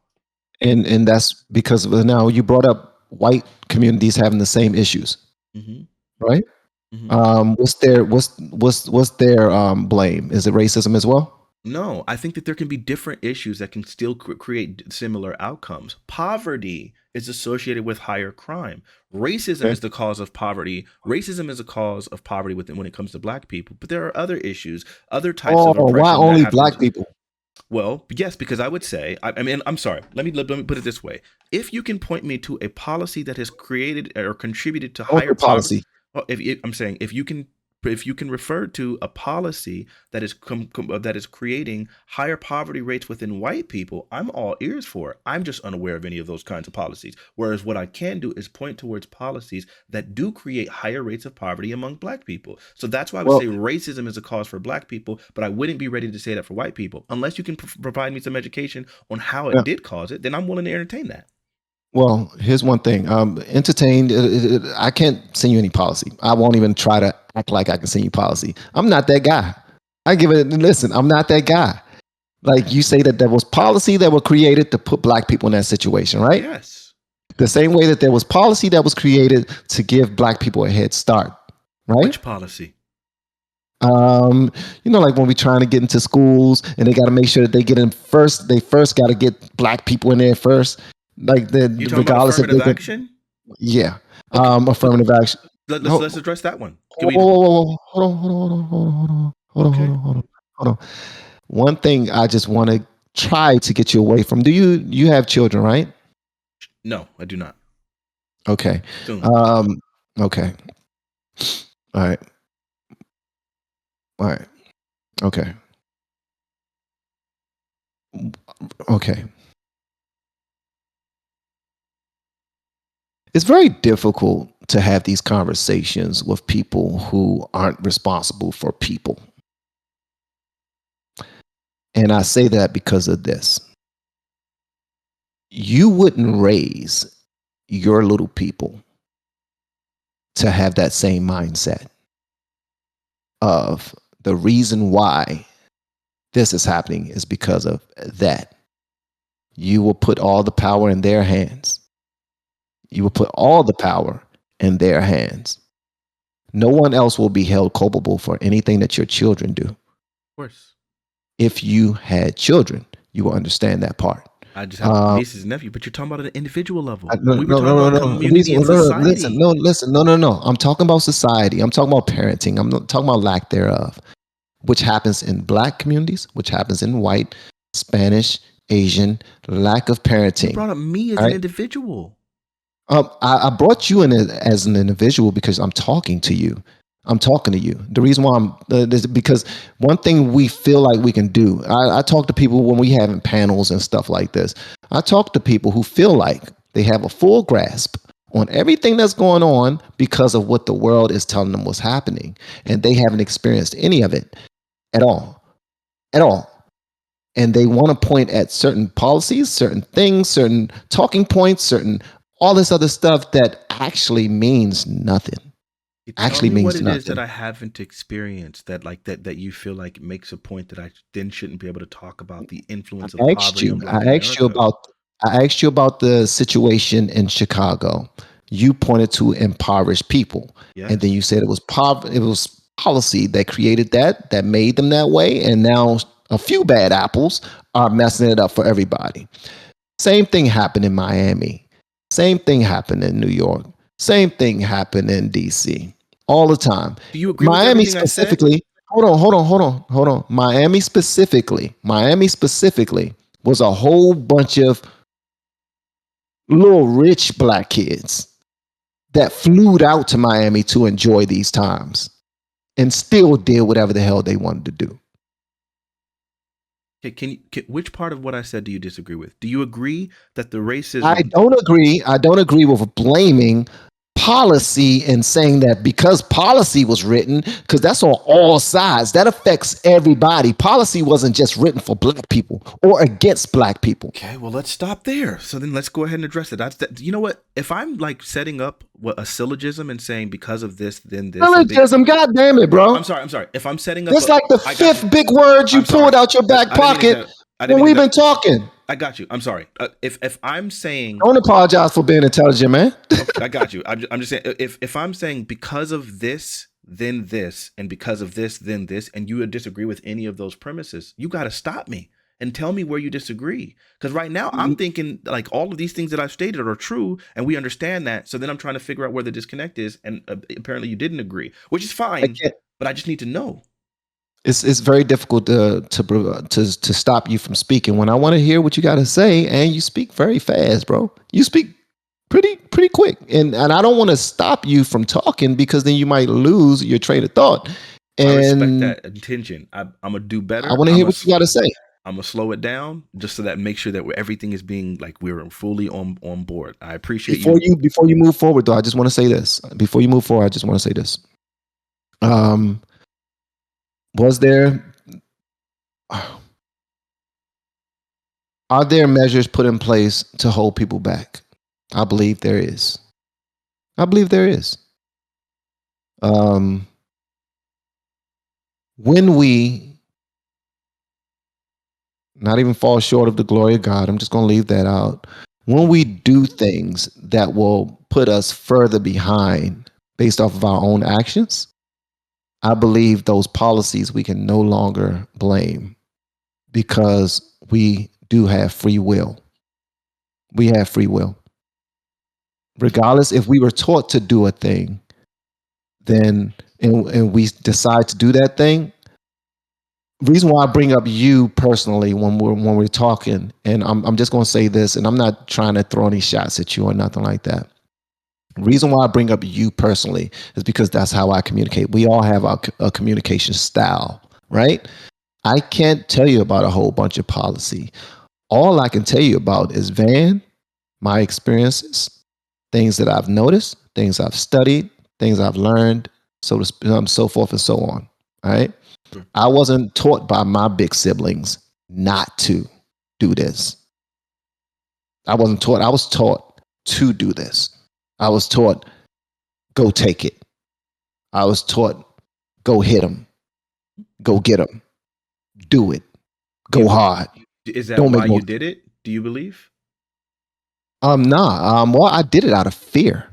And that's because now you brought up white communities having the same issues, Hmm. right? Hmm. What's their blame? Is it racism as well? No, I think that there can be different issues that can still create similar outcomes. Poverty is associated with higher crime. Racism Okay. is the cause of poverty. Racism is a cause of poverty when it comes to black people. But there are other issues, other types Oh, of why oppression that only happens. black people? Well, yes, because I would say, I mean, I'm sorry. Let me put it this way: if you can point me to a policy that has created or contributed to What's higher the poverty, policy? well, if I'm saying if you can refer to a policy that is that is creating higher poverty rates within white people, I'm all ears for it. I'm just unaware of any of those kinds of policies. Whereas what I can do is point towards policies that do create higher rates of poverty among black people. So that's why I would Well, say racism is a cause for black people, but I wouldn't be ready to say that for white people. Unless you can provide me some education on how yeah. it did cause it, then I'm willing to entertain that. Well, here's one thing. Entertained. I can't send you any policy. I won't even try to act like I can send you policy. I'm not that guy. I give it. Listen, I'm not that guy. Like you say that there was policy that were created to put black people in that situation, right? Yes. The same way that there was policy that was created to give black people a head start, right? Which policy? Um, like when we trying to get into schools and they got to make sure that they get in first. They first got to get black people in there first, like You talking about regardless if they affirmative get, action? yeah, Okay, affirmative action. let's Hold, address that one. Can we? Okay. hold on. One thing I just want to try to get you away from. Do you have children, right? No, I do not. Okay. Soon. Um, okay. All right. All right. Okay. Okay. It's very difficult to have these conversations with people who aren't responsible for people. And I say that because of this. You wouldn't raise your little people to have that same mindset of the reason why this is happening is because of that. You will put all the power in their hands. You will put all the power in their hands. No one else will be held culpable for anything that your children do. Of course. If you had children, you will understand that part. I just have Um, nieces and nephews, but you're talking about at an individual level. no, We were no, talking no, no, about no. These, community no, and no, listen, society. no, listen, no, no, no. I'm talking about society. I'm talking about parenting. I'm not talking about lack thereof, which happens in black communities, which happens in white, Spanish, Asian, lack of You parenting. brought up me as All an right. individual. I brought you in as an individual because I'm talking to you. I'm talking to you. The reason why I'm is because one thing we feel like we can do. I talk to people when we having panels and stuff like this. I talk to people who feel like they have a full grasp on everything that's going on because of what the world is telling them was happening, and they haven't experienced any of it at all, at all. And they want to point at certain policies, certain things, certain talking points, certain all this other stuff that actually means nothing. Tell actually me what means it is that nothing. I haven't experienced that that you feel like makes a point that I then shouldn't be able to talk about the influence of poverty on Black America. I asked you about the situation in Chicago. You pointed to impoverished people, and then Yes. you said it was policy that created that made them that way, and now a few bad apples are messing it up for everybody. Same thing happened in Miami. Same thing happened in New York. Same thing happened in DC. All the time. Do you agree with Miami everything I said? specifically, hold on. Miami specifically was a whole bunch of little rich black kids that flew out to Miami to enjoy these times and still did whatever the hell they wanted to do. Which part of what I said do you disagree with? Do you agree that the I racism? don't agree. I don't agree with blaming policy and saying that because policy was written, because that's on all sides. That affects everybody. Policy wasn't just written for black people or against black people. Okay, well, let's stop there. So then let's go ahead and address it. You know what? If I'm like setting up a syllogism and saying because of this, then this, and Syllogism, god damn it, bro. I'm sorry. I'm sorry. If I'm setting up That's like the I got you. fifth big word you I'm pulled sorry. out your back I didn't mean pocket to. I didn't when mean we've to. been talking. I got you. I'm sorry. If I'm saying, Don't apologize for being intelligent, man. okay, I got you. I'm just saying if I'm saying because of this, then this, and because of this, then this, and you would disagree with any of those premises, you got to stop me and tell me where you disagree. Because right now I'm thinking like all of these things that I've stated are true, and we understand that. So then I'm trying to figure out where the disconnect is, and apparently you didn't agree, which is I fine. can't. But I just need to know. It's very difficult to stop you from speaking when I want to hear what you got to say, and you speak very fast, bro. You speak pretty quick, and I don't want to stop you from talking because then you might lose your train of thought. I respect And that intention. I'm gonna do I better. want to hear what you got to say. I'm gonna slow it down just so that make sure that everything is being like we're fully on board. I appreciate you. Before you move forward, though, I just want to say this. Before you move forward, I just want to say this. Um, was there are there measures put in place to hold people back? I believe there is. I believe there is. Um, when we not even fall short of the glory of God, I'm just going to leave that out. When we do things that will put us further behind based off of our own actions, I believe those policies we can no longer blame because we do have free will. We have free will. Regardless, if we were taught to do a thing, then and we decide to do that thing, reason why I bring up you personally when we're talking, and I'm just going to say this, and I'm not trying to throw any shots at you or nothing like that. Reason why I bring up you personally is because that's how I communicate. We all have a communication style, right? I can't tell you about a whole bunch of policy. All I can tell you about is my experiences, things that I've noticed, things I've studied, things I've learned, so forth and so on. All right. Sure. I wasn't taught by my big siblings not to do this. I wasn't taught. I was taught to do this. I was taught go take it. I was taught go hit them, go get them, do it, go hard. Is that Don't why make no. you did it? Do you believe? Nah. Well, I did it out of fear.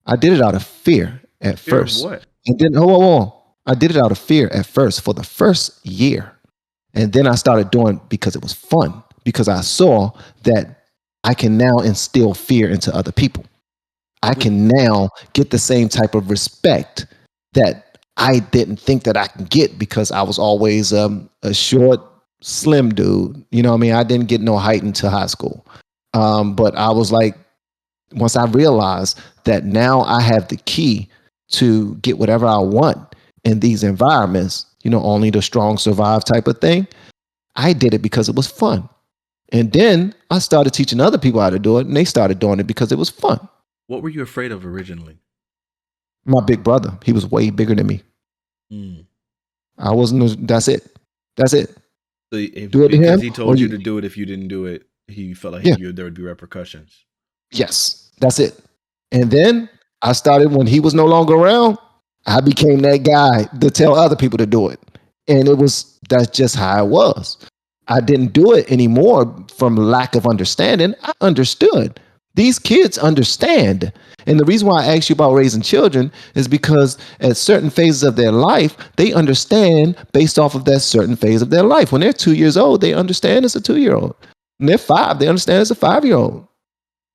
I did it out of fear at Fear of first, what? and then hold on. I did it out of fear at first for the first year. And then I started doing because it was fun, because I saw that I can now instill fear into other people. I can now get the same type of respect that I didn't think that I can get because I was always a short, slim dude. You know what I mean? I didn't get no height until high school. But I was like, once I realized that now I have the key to get whatever I want in these environments, only the strong survive type of thing. I did it because it was fun. And then I started teaching other people how to do it, and they started doing it because it was fun. What were you afraid of originally? My big brother, he was way bigger than me. Mm. I wasn't, that's it. That's it. So Do it to because him. he told you to do it, if you didn't do it, he felt like Yeah. there would be repercussions. Yes. That's it. And then I started when he was no longer around. I became that guy to tell other people to do it. And that's just how it was. I didn't do it anymore from lack of understanding. I understood. These kids understand. And the reason why I asked you about raising children is because at certain phases of their life, they understand based off of that certain phase of their life. When they're 2 years old, they understand it's a 2 year old. When they're five, they understand it's a 5 year old.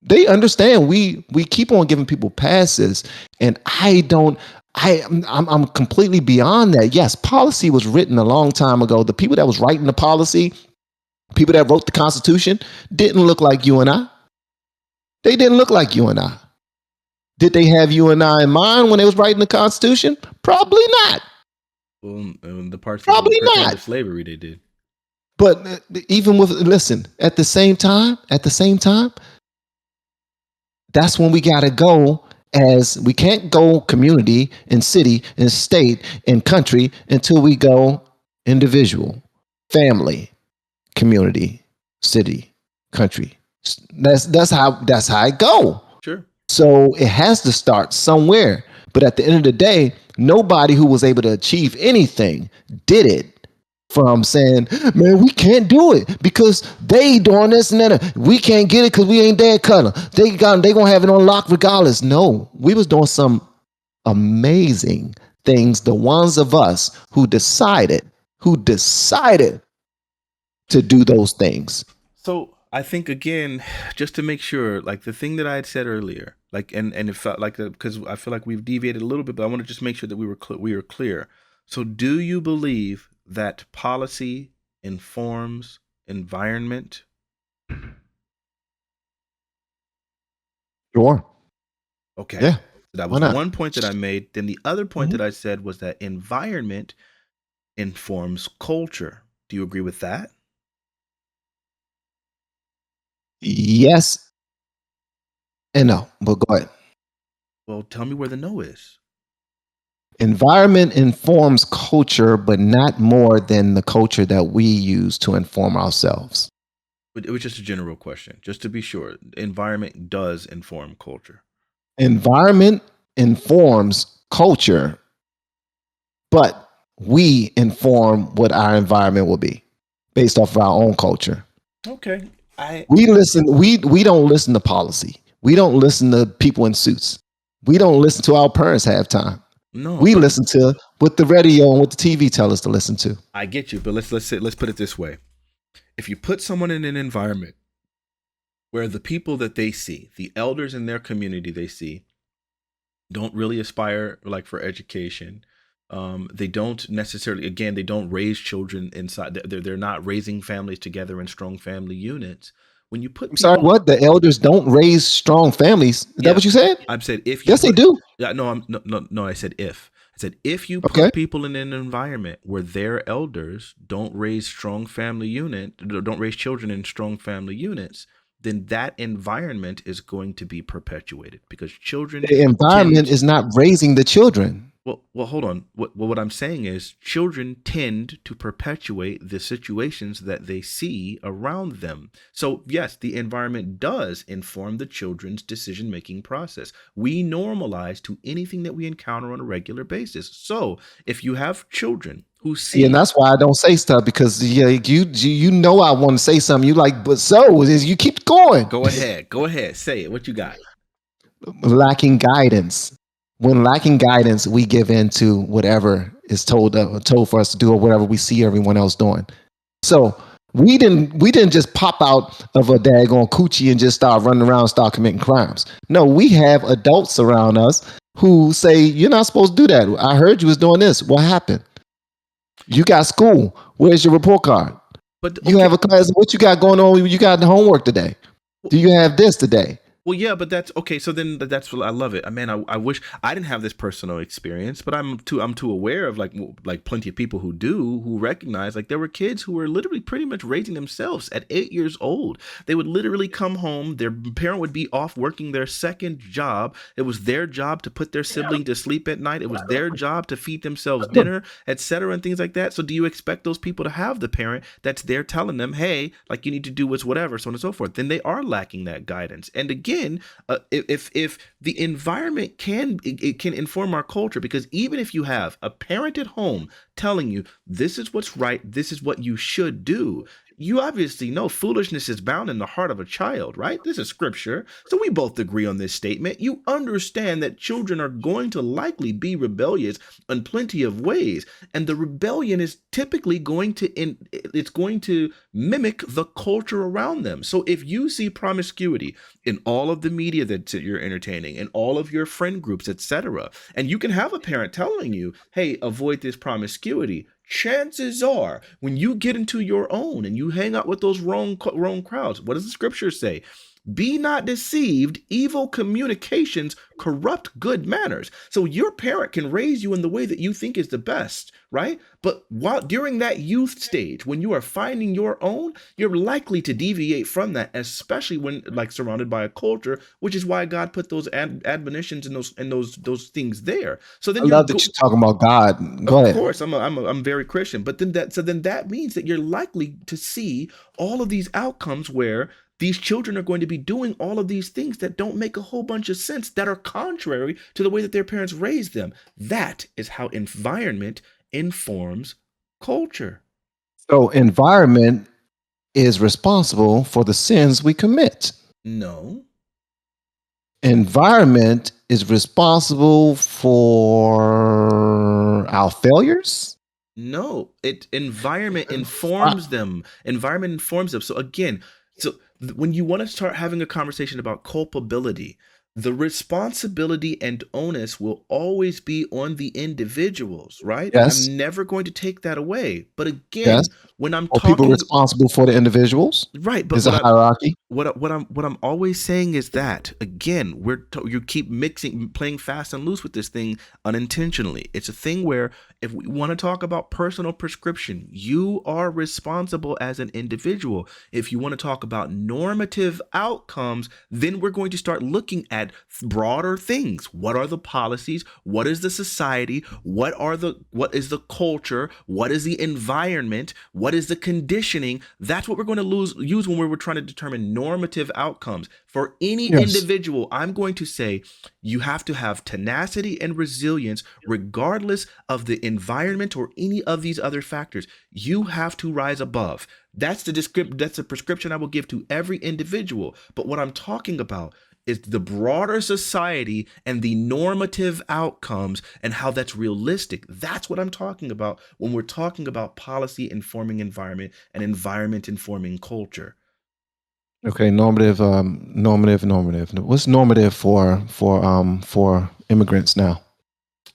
They understand we keep on giving people passes, and I'm completely beyond that. Yes, policy was written a long time ago. The people that was writing the policy, people that wrote the Constitution, didn't look like you and I. They didn't look like you and I. Did they have you and I in mind when they was writing the Constitution? Probably not. Well, the parts that Probably pertain to not. slavery, they did. But even with listen, at the same time, that's when we got to go. As we can't go community and city and state and country until we go individual, family, community, city, country. That's how it go. Sure. So it has to start somewhere. But at the end of the day, nobody who was able to achieve anything did it from saying, man, we can't do it because they doing this and that. We can't get it because we ain't that color. They gonna have it on lock regardless. No, we was doing some amazing things. The ones of us who decided to do those things. So I think again, just to make sure, like the thing that I had said earlier, like and it felt like because I feel like we've deviated a little bit, but I want to just make sure that we were clear. So do you believe that policy informs environment? Sure. Okay. Yeah. That Why was not? one point that I made. Then the other point Mhm. that I said was that environment informs culture. Do you agree with that? Yes and no, but go ahead. Well, tell me where the no is. Environment informs culture, but not more than the culture that we use to inform ourselves. But it was just a general question, just to be sure. Environment does inform culture. Environment informs culture, but we inform what our environment will be based off of our own culture. Okay. I We don't listen to policy. We don't listen to people in suits. We don't listen to our parents half time. no, We but listen to what the radio and what the TV tell us to listen to. I get you. But let's put it this way: if you put someone in an environment where the people that they see, the elders in their community they see, don't really aspire like for education. They don't necessarily, again, they don't raise children inside. They're not raising families together in strong family units. When you put I'm sorry, people, what? The elders don't raise strong families. Is that yeah, what you said? I've said if you Yes, they put, do. yeah, no, no. I said if. I said if you Okay. put people in an environment where their elders don't raise strong family unit, don't raise children in strong family units, then that environment is going to be perpetuated because children The environment tend. is not raising the children. Well, hold on. What I'm saying is, children tend to perpetuate the situations that they see around them. So, yes, the environment does inform the children's decision-making process. We normalize to anything that we encounter on a regular basis. So, if you have children who See, and see, that's why I don't say stuff because yeah, you know I want to say something. You like, but so is you keep going. go ahead, say it. What you got? Lacking guidance. When lacking guidance, we give in to whatever is told for us to do or whatever we see everyone else doing. So we didn't just pop out of a daggone coochie and just start running around and start committing crimes. No, we have adults around us who say, you're not supposed to do that. I heard you was doing this. What happened? You got school. Where's your report card? But You okay, have a class. What you got going on? You got the homework today. Do you have this today? well, yeah, but that's okay. So then that's what I love it. Man, I wish I didn't have this personal experience, but I'm too aware of like plenty of people who do who recognize like there were kids who were literally pretty much raising themselves at 8 years old. They would literally come home, their parent would be off working their second job. It was their job to put their sibling to sleep at night. It was their job to feed themselves dinner, etc., and things like that. So do you expect those people to have the parent that's there telling them, hey, like you need to do what's whatever, so on and so forth? Then they are lacking that guidance. And again, again, if the environment it can inform our culture, because even if you have a parent at home telling you this is what's right, this is what you should do, you obviously know foolishness is bound in the heart of a child, right? This is scripture. So we both agree on this statement. You understand that children are going to likely be rebellious in plenty of ways, and the rebellion is typically it's going to mimic the culture around them. So if you see promiscuity in all of the media that you're entertaining, in all of your friend groups, etc., and you can have a parent telling you, hey, avoid this promiscuity, chances are when you get into your own and you hang out with those wrong crowds, what does the scripture say? Be not deceived, evil communications corrupt good manners. So your parent can raise you in the way that you think is the best, right? But while during that youth stage, when you are finding your own, you're likely to deviate from that, especially when like surrounded by a culture, which is why God put those admonitions and those things there. So I then love that you're talking about God. Go of ahead. course, I'm very Christian, but then that means that you're likely to see all of these outcomes where these children are going to be doing all of these things that don't make a whole bunch of sense, that are contrary to the way that their parents raised them. That is how environment informs culture. So environment is responsible for the sins we commit. No, Environment is responsible for our failures. no, it environment Uh, informs them. Environment informs them. So again, when you want to start having a conversation about culpability, the responsibility and onus will always be on the individuals, right? yes, I'm never going to take that away. But yes. again, when I'm Or people talking, responsible for the individuals. right, but There's a hierarchy. what I'm always saying is that again, you keep mixing, playing fast and loose with this thing unintentionally. It's a thing where if we want to talk about personal prescription, you are responsible as an individual. If you want to talk about normative outcomes, then we're going to start looking at broader things. What are the policies? What is the society? What is the culture? What is the environment? What is the conditioning? That's what we're going to use when we're trying to determine normative outcomes. For any Yes. individual, I'm going to say you have to have tenacity and resilience regardless of the environment or any of these other factors. You have to rise above. That's the prescription I will give to every individual. But what I'm talking about is the broader society and the normative outcomes and how that's realistic. That's what I'm talking about when we're talking about policy informing environment and environment informing culture. Okay. Normative. Normative. Normative. What's normative for immigrants now?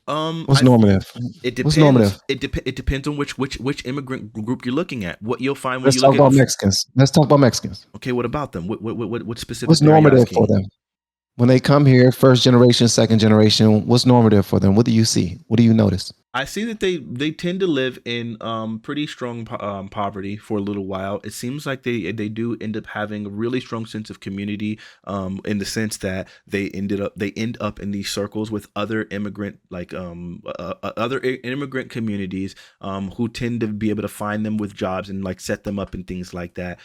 What's I normative? It What's depends. normative? It depends on which immigrant group you're looking at. What you'll find when Let's you talk look at about Mexicans. Let's talk about Mexicans. okay, what about them? What What's specifically are you normative for asking? them? When they come here, first generation, second generation, what's normative for them? What do you see? What do you notice? I see that they tend to live in pretty strong poverty for a little while. It seems like they do end up having a really strong sense of community, in the sense that they end up in these circles with other immigrant other immigrant communities, who tend to be able to find them with jobs and like set them up and things like that,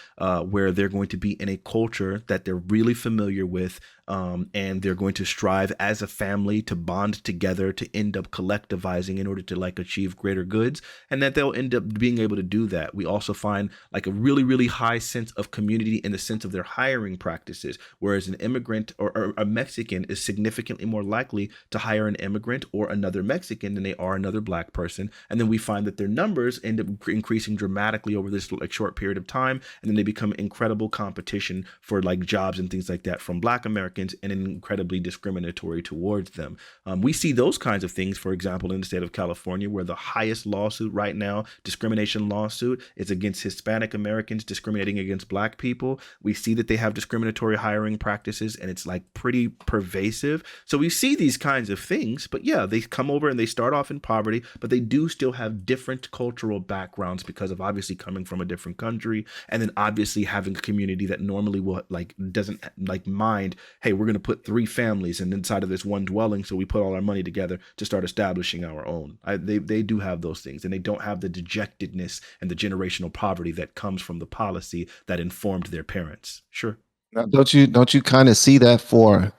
where they're going to be in a culture that they're really familiar with, and they're going to strive as a family to bond together to end up collectivizing in order to like achieve greater goods, and that they'll end up being able to do that. We also find like a really high sense of community in the sense of their hiring practices, whereas an immigrant or a Mexican is significantly more likely to hire an immigrant or another Mexican than they are another black person. And then we find that their numbers end up increasing dramatically over this like short period of time, and then they become incredible competition for like jobs and things like that from black Americans, and incredibly discriminatory towards them. We see those kinds of things, for example, in the state of California, where the highest lawsuit right now, discrimination lawsuit, is against Hispanic Americans discriminating against black people. We see that they have discriminatory hiring practices, and it's like pretty pervasive. So we see these kinds of things, but yeah, they come over and they start off in poverty, but they do still have different cultural backgrounds because of obviously coming from a different country, and then obviously having a community that normally will like doesn't like mind, hey, we're going to put three families and inside of this one dwelling, so we put all our money together to start establishing our own. They do have those things, and they don't have the dejectedness and the generational poverty that comes from the policy that informed their parents. Sure. Now, don't you kind of see that for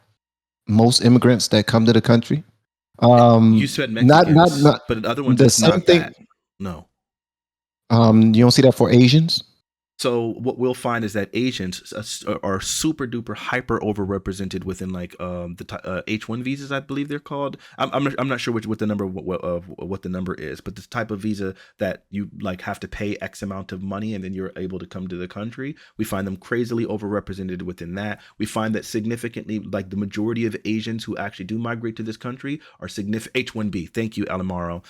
most immigrants that come to the country? You said Not Mexicans, but in other ones, the it's same not thing. that. No. You don't see that for Asians? So what we'll find is that Asians are super duper hyper overrepresented within like the H-1 visas, I believe they're called. I'm not sure what the number of what the number is, but this type of visa that you like have to pay X amount of money and then you're able to come to the country. We find them crazily overrepresented within that. We find that significantly like the majority of Asians who actually do migrate to this country are significant H-1B. Thank you, Alamaro.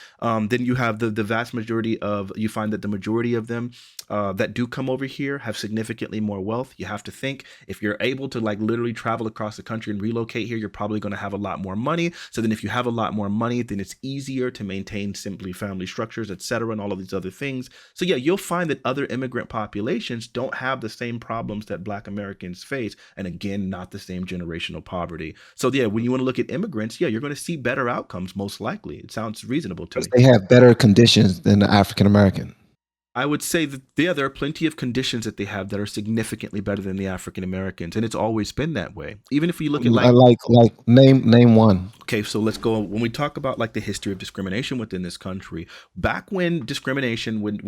Then you have the vast majority of you find that the majority of them that do come over here have significantly more wealth. You have to think if you're able to like literally travel across the country and relocate here, you're probably going to have a lot more money. So then if you have a lot more money, then it's easier to maintain simply family structures, etc., and all of these other things. So yeah, you'll find that other immigrant populations don't have the same problems that Black Americans face, and again, not the same generational poverty. So yeah, when you want to look at immigrants, yeah, you're going to see better outcomes most likely. It sounds reasonable to Because me. they have better conditions than the African American. I would say that yeah, there are plenty of conditions that they have that are significantly better than the African Americans, and it's always been that way. Even if you look at like Like name one. okay, so let's go when we talk about like the history of discrimination within this country. Back when discrimination, when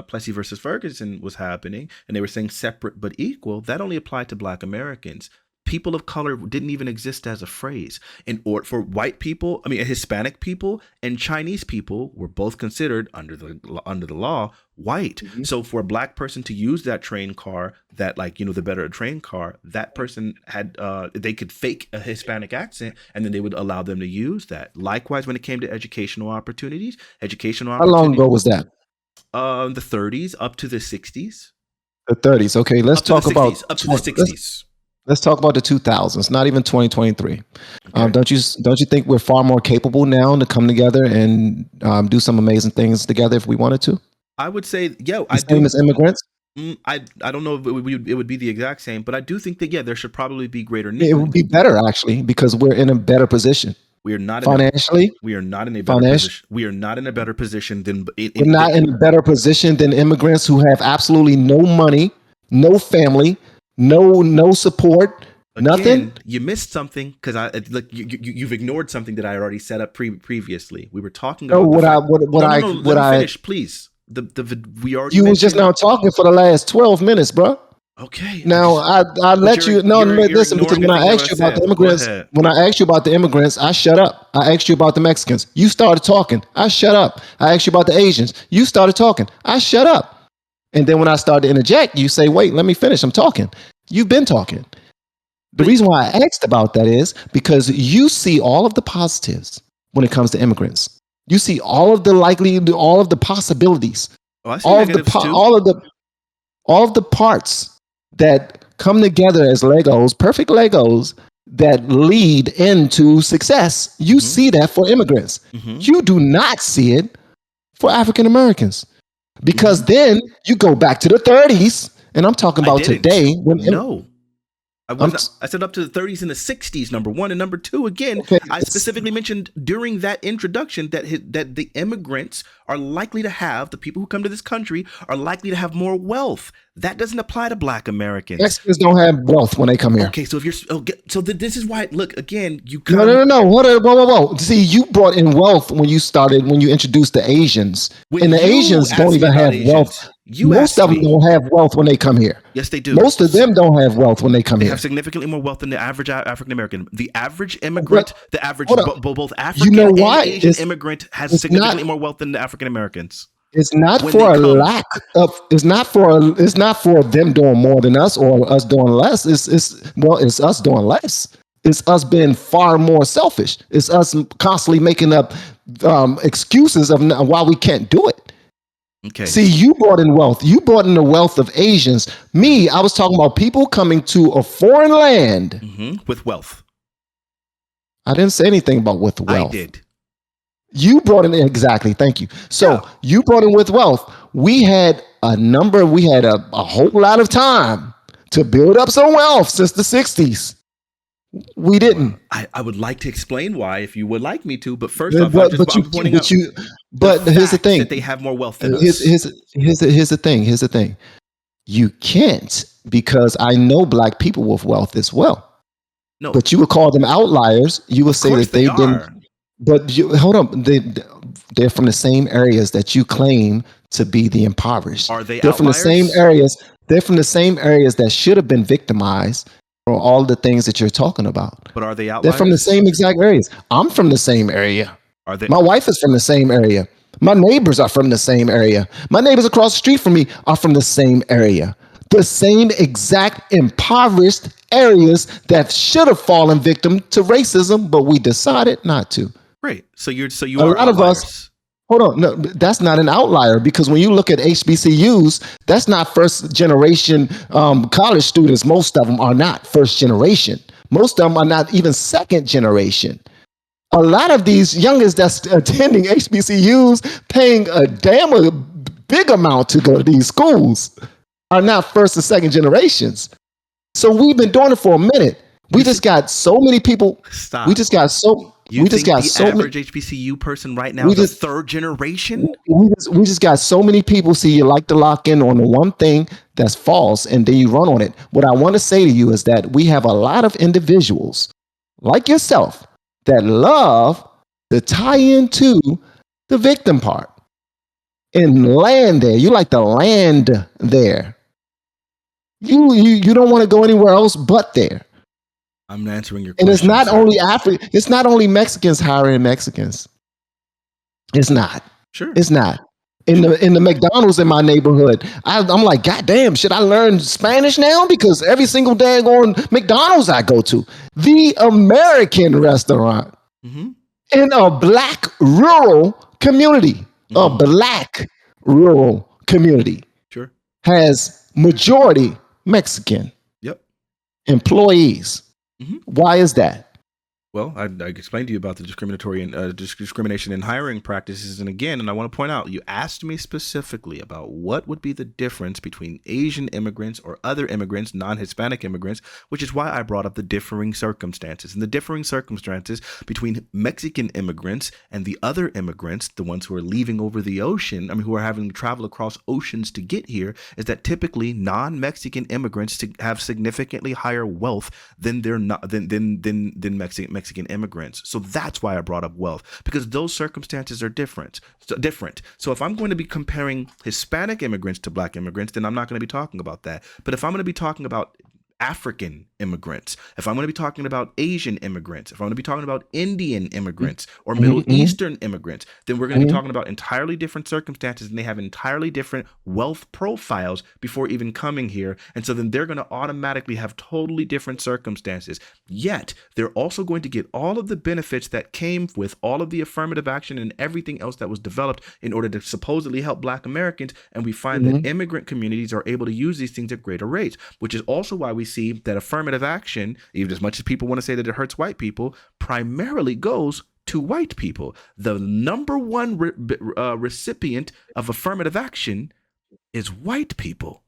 Plessy versus Ferguson was happening, and they were saying separate but equal, that only applied to Black Americans. People of color didn't even exist as a phrase. In order for white people, I mean Hispanic people and Chinese people were both considered under the law white. Mhm. So for a black person to use that train car, that like the better train car, that person had they could fake a Hispanic accent and then they would allow them to use that. Likewise, when it came to educational How long opportunity, ago was that? the 30s up to the 60s, The 30s. Okay, let's up to the talk about 60s, up to the 60s. let's talk about the 2000s. Not even 2023. Okay. Don't you think we're far more capable now to come together and do some amazing things together if we wanted to? I would say, yeah, The I same do. as immigrants. I don't know if it would be the exact same, but I do think that yeah, there should probably be greater It would be better actually because we're in a better position we are not in a financially. we are not in a better Financial. position. We are not in a better position than We're not in a better position than immigrants who have absolutely no money, no family, no support, nothing. again. You missed something because I like you've ignored something that I already set up previously. We were talking No, about the fact. No, no, no. what Let me I finish, please. The we already you was just mentioned. now talking for the last 12 minutes, bro. Okay, Now I but let you no you're listen because ignoring the things that I said. Go ahead. when I asked you about the immigrants, I shut up. I asked you about the Mexicans. You started talking. I shut up. I asked you about the Asians. You started talking. I shut up. And then when I started to interject, you say, "Wait, let me finish. I'm talking." You've been talking. The But reason why I asked about that is because you see all of the positives when it comes to immigrants. You see all of the all of the possibilities, oh, I see all of the negatives too. all of the parts that come together as Legos, perfect Legos that lead into success. You Mm-hmm. see that for immigrants. Mm-hmm. You do not see it for African Americans because Mm-hmm. then you go back to the 30s, and I'm talking I about didn't. today when No. I I'm was not, I said up to the 30s and the 60s, number one, and number two. Again, okay. I specifically mentioned during that introduction that the immigrants are likely to have the people who come to this country are likely to have more wealth. That doesn't apply to Black Americans. Mexicans don't have wealth when they come here. Okay, so if you're this is why look again. You No, kind no, of no, no. Whoa. See, you brought in wealth when you introduced the Asians. when And the you Asians don't asked me even about have wealth. Asians, you Most asked of them me. don't have wealth when they come here. Yes, they do. Most of them don't have wealth when they come They have here. significantly more wealth than the average African American. The average But immigrant, the average hold up. both You know African and why? Asian immigrant has It's not significantly more wealth than the African Americans it's not when they for a come. lack of it's not for them doing more than us or us doing less. It's us doing less. It's us being far more selfish. It's us constantly making up excuses of why we can't do it. Okay. See, you brought in wealth. You brought in the wealth of Asians. Me, I was talking about people coming to a foreign land. With wealth. I didn't say anything about with I wealth. did. You brought in exactly. Thank you. So Yeah. you brought in with wealth. We had a whole lot of time to build up some wealth since the 60s. We didn't. I would like to explain why if you would like me to, but first off, I'm pointing out But the here's the fact thing. that they have more wealth than Here's, us. here's, here's the thing. Here's the thing. You can't, because I know black people with wealth as well. No, But you would call them outliers. You would of say course that they they didn't. are. But hold on, they're from the same areas that you claim to be the impoverished. Are they They're from the same outliers? areas. They're from the same areas that should have been victimized for all the things that you're talking about. But are they They're from the outliers? same exact areas. I'm from the same area. Are they My wife is from the same area. My neighbors are from the same area. My neighbors across the street from me are from the same area. The same exact impoverished areas that should have fallen victim to racism, but we decided not to. great? So you A are lot of us, outliers. hold on, no, that's not an outlier, because when you look at HBCUs, that's not first generation college students. Most of them are not first generation. Most of them are not even second generation. A lot of these youngers that's attending HBCUs, paying a big amount to go to these schools, are not first and second generations. So we've been doing it for a minute. We You see, just got so many people. We stop. just got so. You We just think got the so many. average HBCU person right now We is a just. third generation? We just got so many people. See, you like to lock in on the one thing that's false, and then you run on it. What I want to say to you is that we have a lot of individuals like yourself that love to tie into the victim part and land there. You like to land there. You don't want to go anywhere else but there. I'm answering your And it's question, not sir. only Africa. It's not only Mexicans hiring Mexicans. It's not. Sure. It's not. In Sure. the McDonald's in my neighborhood, I'm like, God damn, should I learn Spanish now? Because every single day on McDonald's I go to, the American restaurant Mm-hmm. in a black rural community, a Mm-hmm. black rural community, Sure. has majority Mexican Yep. employees. Mm-hmm. Why is that? Well, I explained to you about the discriminatory and discrimination in hiring practices, and again, and I want to point out, you asked me specifically about what would be the difference between Asian immigrants or other immigrants, non-Hispanic immigrants, which is why I brought up the differing circumstances. And the differing circumstances between Mexican immigrants and the other immigrants, the ones who are leaving over the ocean, who are having to travel across oceans to get here, is that typically non-Mexican immigrants have significantly higher wealth than they're not than Mexican immigrants. So that's why I brought up wealth, because those circumstances are different. So if I'm going to be comparing Hispanic immigrants to black immigrants, then I'm not going to be talking about that. But if I'm going to be talking about African immigrants, if I'm going to be talking about Asian immigrants, if I'm going to be talking about Indian immigrants or Middle Mm-hmm, Eastern immigrants, then we're going to be mm-hmm, talking about entirely different circumstances, and they have entirely different wealth profiles before even coming here. And so then they're going to automatically have totally different circumstances. Yet they're also going to get all of the benefits that came with all of the affirmative action and everything else that was developed in order to supposedly help black Americans. And we find that mm-hmm. immigrant communities are able to use these things at greater rates, which is also why we see that affirmative action, even as much as people want to say that it hurts white people, primarily goes to white people. The number one recipient of affirmative action is white people.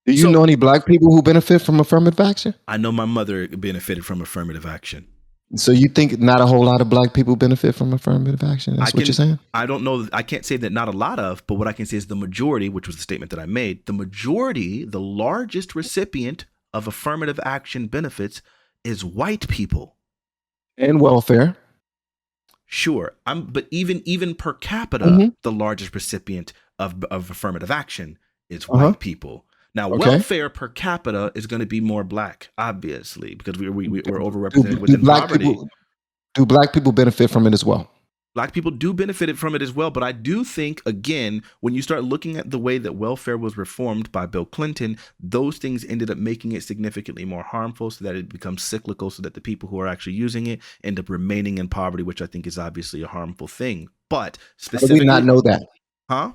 Do you So know any black people who benefit from affirmative action? I know my mother benefited from affirmative action. So you think not a whole lot of black people benefit from affirmative action? That's what you're saying? I don't know. I can't say that not a lot of, but what I can say is the majority, which was the statement that I made, the majority, the largest recipient of affirmative action benefits is white people. And welfare. Sure. But even per capita, Mm-hmm. the largest recipient of affirmative action is Uh-huh. white people. Now, Okay. welfare per capita is going to be more black, obviously, because we're Do, overrepresented do within black poverty. people do black people benefit from it as well? Black people do benefit from it as well, but I do think, again, when you start looking at the way that welfare was reformed by Bill Clinton, those things ended up making it significantly more harmful, so that it becomes cyclical, so that the people who are actually using it end up remaining in poverty, which I think is obviously a harmful thing. But How do we not specifically, know that? huh?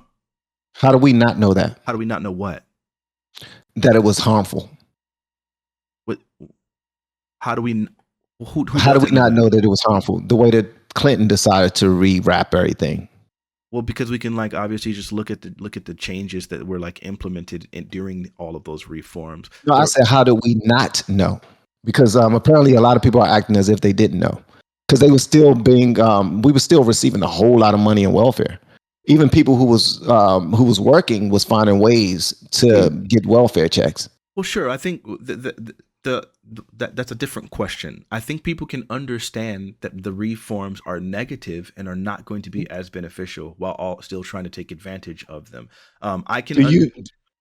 How do we not know that? How do we not know what? That it was harmful? What? How do we? Who How do we doesn't know not that? know that it was harmful? The way that Clinton decided to rewrap everything. Well, because we can obviously just look at the changes that were implemented during all of those reforms. No, I There, said, how do we not know? Because apparently a lot of people are acting as if they didn't know. Because they were still we were still receiving a whole lot of money in welfare. Even people who was working was finding ways to get welfare checks. Well, sure. I think that's a different question. I think people can understand that the reforms are negative and are not going to be as beneficial while all still trying to take advantage of them. I can Do you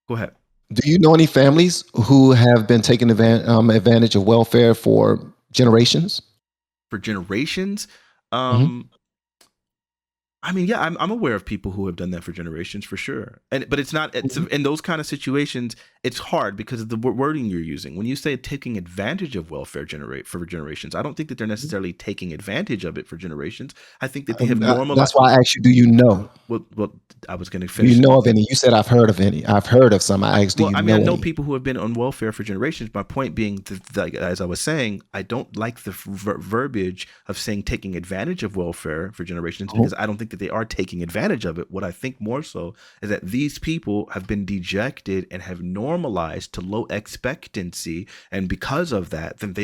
go ahead. do you know any families who have been taking advantage of welfare for generations? For generations. Mhm. Um, I mean, yeah, I'm aware of people who have done that for generations, for sure. But it's not. It's in those kind of situations. It's hard because of the wording you're using. When you say taking advantage of welfare generate for generations, I don't think that they're necessarily taking advantage of it for generations. I think that they have That's normalized. why I asked you, do you know? Well, I was going to Do you finish. know of any? You said I've heard of any. I've heard of some. I asked, do Well, you I mean, I know know any? people who have been on welfare for generations. My point being, that, as I was saying, I don't like the verbiage of saying taking advantage of welfare for generations, Oh, because I don't think that they are taking advantage of it. What I think more so is that these people have been dejected and have normalized to low expectancy, and because of that, then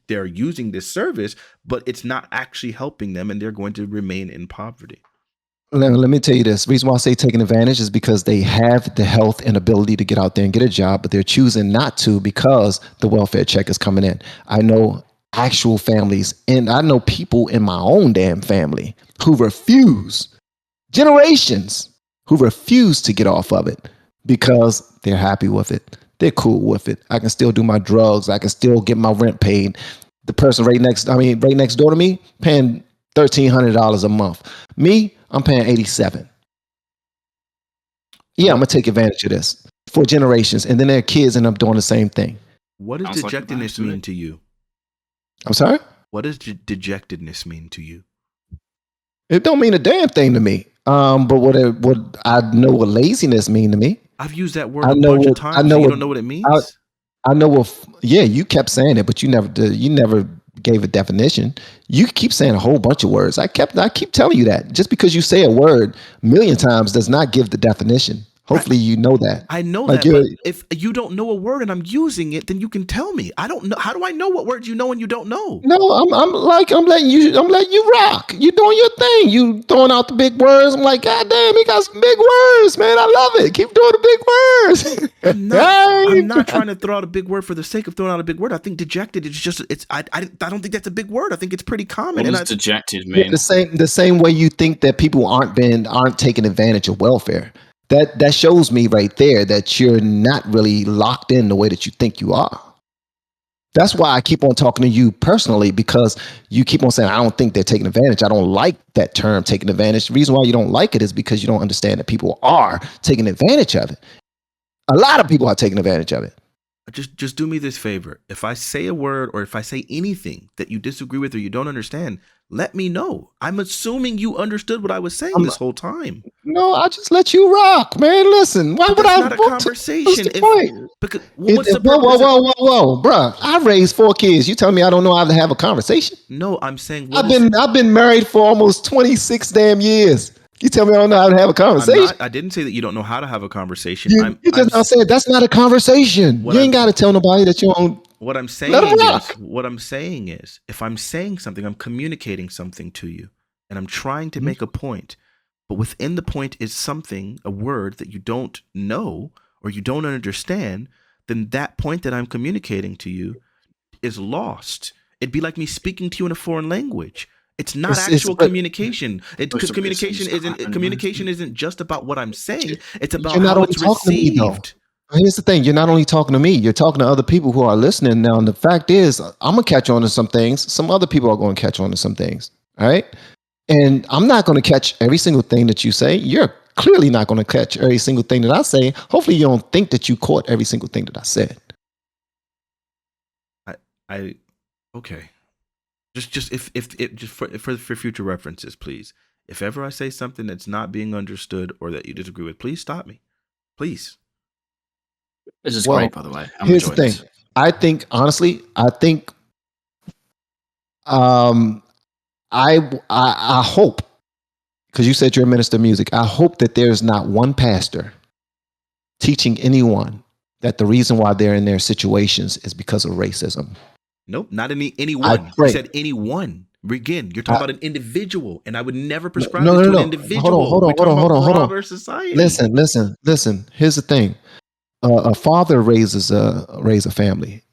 they're using this service, but it's not actually helping them, and they're going to remain in poverty. let me tell you this. The reason why I say taking advantage is because they have the health and ability to get out there and get a job, but they're choosing not to because the welfare check is coming in. I know actual families, and I know people in my own damn family who refuse, generations, who refuse to get off of it because they're happy with it. They're cool with it. I can still do my drugs. I can still get my rent paid. The person right next door to me, paying $1,300 a month. Me, I'm paying 87. So Yeah, I'm gonna take advantage of this for generations, and then their kids end up doing the same thing. what does Sounds like advice dejectedness to me. mean to you? I'm sorry. What does dejectedness mean to you? It don't mean a damn thing to me. But what I know what laziness mean to me. I've used that word I a know bunch of what I times, know and you what don't know what it I, means? I know what. Yeah, you kept saying it, but you never did. You never gave a definition. You keep saying a whole bunch of words. I keep telling you that just because you say a word a million times does not give the definition. Right. Hopefully, you know that. I know Like that, you're but if you don't know a word and I'm using it, then you can tell me. I don't know. How do I know what words you know and you don't know? no, I'm letting you rock. You doing your thing. You throwing out the big words. I'm like, God damn, he got some big words, man. I love it. Keep doing the big words. I'm not. I I'm ain't not trying to throw out a big word for the sake of throwing out a big word. I think dejected is just. It's. I don't think that's a big word. I think it's pretty common. What And does dejected Yeah, mean? the same way you think that people aren't taking advantage of welfare. That shows me right there that you're not really locked in the way that you think you are. That's why I keep on talking to you personally because you keep on saying I don't think they're taking advantage. I don't like that term taking advantage. The reason why you don't like it is because you don't understand that people are taking advantage of it. A lot of people are taking advantage of it. just do me this favor. If I say a word or if I say anything that you disagree with or you don't understand, let me know. I'm assuming you understood what I was saying I'm, this whole time. no, I just let you rock, man. Listen, why But would that's I? not a What's conversation. the If point? because what's the Whoa, whoa, purpose? whoa, whoa, whoa, bruh. I raised 4 kids. You tell me I don't know how to have a conversation? No, I'm saying what I've is. been I've been married for almost 26 damn years. You tell me I don't know how to have a I'm conversation? not. I didn't say that you don't know how to have a conversation. You just now said that's not a conversation. What You ain't I'm got to tell nobody that you don't. what I'm Let them saying is rock. what I'm saying is if I'm saying something, I'm communicating something to you, and I'm trying to make a point. But within the point is something, a word that you don't know or you don't understand. Then that point that I'm communicating to you is lost. It'd be like me speaking to you in a foreign language. It's not It's actual but communication. Because Most of these things don't happen in most communication isn't just about what I'm saying. It's about you're not how only it's talking to me though. received. Here's the thing: you're not only talking to me, you're talking to other people who are listening now. And the fact is, I'm gonna catch on to some things. Some other people are going to catch on to some things. All right, and I'm not going to catch every single thing that you say. You're clearly not going to catch every single thing that I say. Hopefully, you don't think that you caught every single thing that I said. I, I okay. Just if it just for future references, please. If ever I say something that's not being understood or that you disagree with, please stop me. Please. This is Well, great, by the way. I'm here's the enjoying thing. this. I think honestly, um, I hope because you said you're a minister of music. I hope that there's not one pastor teaching anyone that the reason why they're in their situations is because of racism. Nope, not I anyone. He pray. said anyone. Again, you're talking about an individual, and I would never prescribe No, this no, to an no. Hold on, individual. hold We're on, hold talking on, hold about on, hold on. broader society. Listen. Here's the thing: a father raise a family.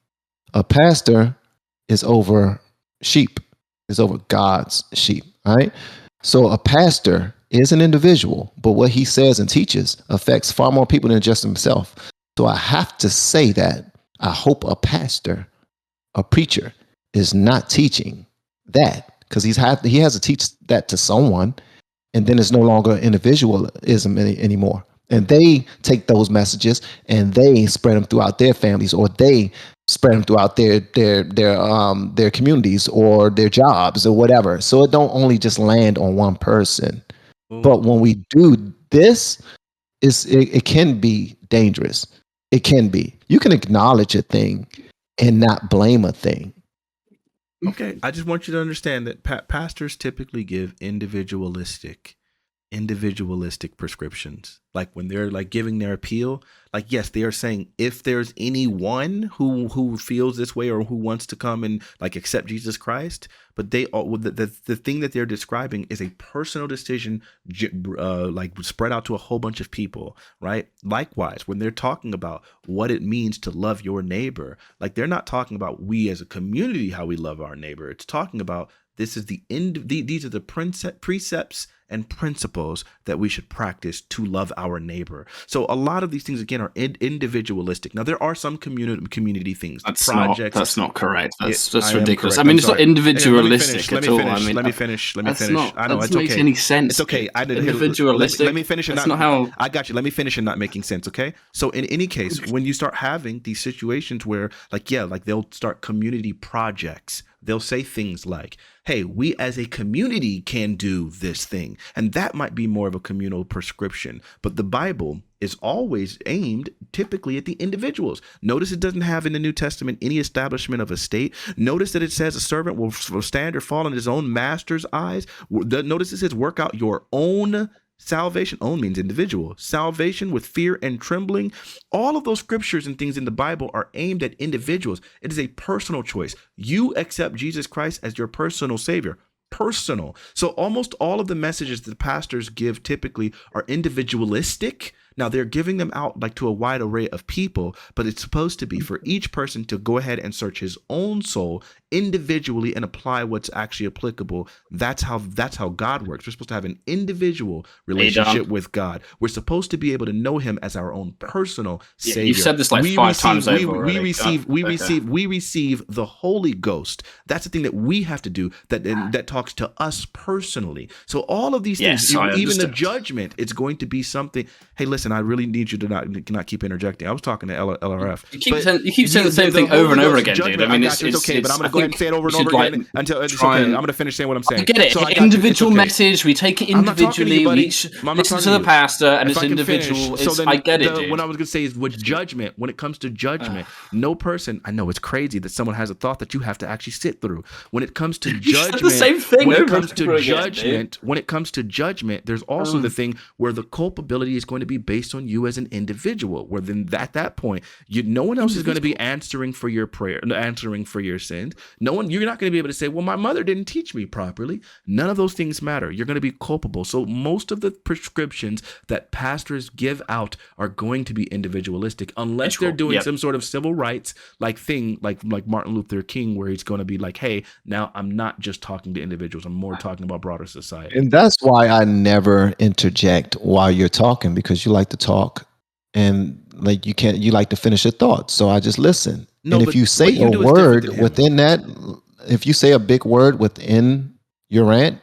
A pastor is over sheep. Is over God's sheep. All right. So a pastor is an individual, but what he says and teaches affects far more people than just himself. So I have to say that I hope a pastor, a preacher, is not teaching that, because he has to teach that to someone, and then it's no longer individualism anymore. And they take those messages and they spread them throughout their families, or they spread them throughout their communities or their jobs or whatever. So it don't only just land on one person. But when we do this, it can be dangerous. It can be. You can acknowledge a thing and not blame a thing. Okay, I just want you to understand that pastors typically give individualistic prescriptions. Like when they're like giving their appeal, like yes, they are saying if there's anyone who feels this way or who wants to come and like accept Jesus Christ, but they all the thing that they're describing is a personal decision, like spread out to a whole bunch of people, right? Likewise, when they're talking about what it means to love your neighbor, like they're not talking about we as a community how we love our neighbor. It's talking about this is these are the precepts and principles that we should practice to love our neighbor. So a lot of these things again are individualistic. Now there are some community things, projects. That's not correct. That's ridiculous. Correct. I mean, it's not individualistic at all. Let me finish. Not, I know that it's doesn't make okay. any sense. It's okay. Individualistic. Let me finish. That's not how. I got you. Let me finish and not making sense. Okay. So in any case, when you start having these situations where, like they'll start community projects. They'll say things like, hey, we as a community can do this thing. And that might be more of a communal prescription. But the Bible is always aimed typically at the individuals. Notice it doesn't have in the New Testament any establishment of a state. Notice that it says a servant will stand or fall in his own master's eyes. Notice it says work out your own salvation. Own means individual. Salvation with fear and trembling. All of those scriptures and things in the Bible are aimed at individuals. It is a personal choice. You accept Jesus Christ as your personal savior. Personal. So almost all of the messages that pastors give typically are individualistic. Now they're giving them out like to a wide array of people, but it's supposed to be for each person to go ahead and search his own soul individually and apply what's actually applicable. That's how God works. We're supposed to have an individual relationship with God. We're supposed to be able to know him as our own personal savior. You've said this like five times over already. We receive the Holy Ghost. That's the thing that we have to do that talks to us personally. So all of these things, even the judgment, it's going to be something. Hey, listen, I really need you to not keep interjecting. I was talking to LRF. You keep saying the same thing over and over again, dude. I mean, it's okay, but I'm going to go ahead and say it over and over again until it's okay. I'm going to finish saying what I'm saying. I get it. So individual message. We take it individually. We each listen to the pastor, and it's individual. I get it, dude. What I was going to say is with judgment, when it comes to judgment, no person, I know it's crazy that someone has a thought that you have to actually sit through. When it comes to judgment, the same thing when it comes to judgment, there's also the thing where the culpability is going to be based on you as an individual, where then at that point, no one else is going to be answering for your prayer, answering for your sins. You're not going to be able to say, well, my mother didn't teach me properly. None of those things matter. You're going to be culpable. So most of the prescriptions that pastors give out are going to be individualistic, unless they're doing some sort of civil rights like Martin Luther King, where he's going to be like, hey, now I'm not just talking to individuals. I'm more talking about broader society. And that's why I never interject while you're talking, because you like to talk and like you like to finish your thoughts. So I just listen. No, and if you say a word within that, if you say a big word within your rant,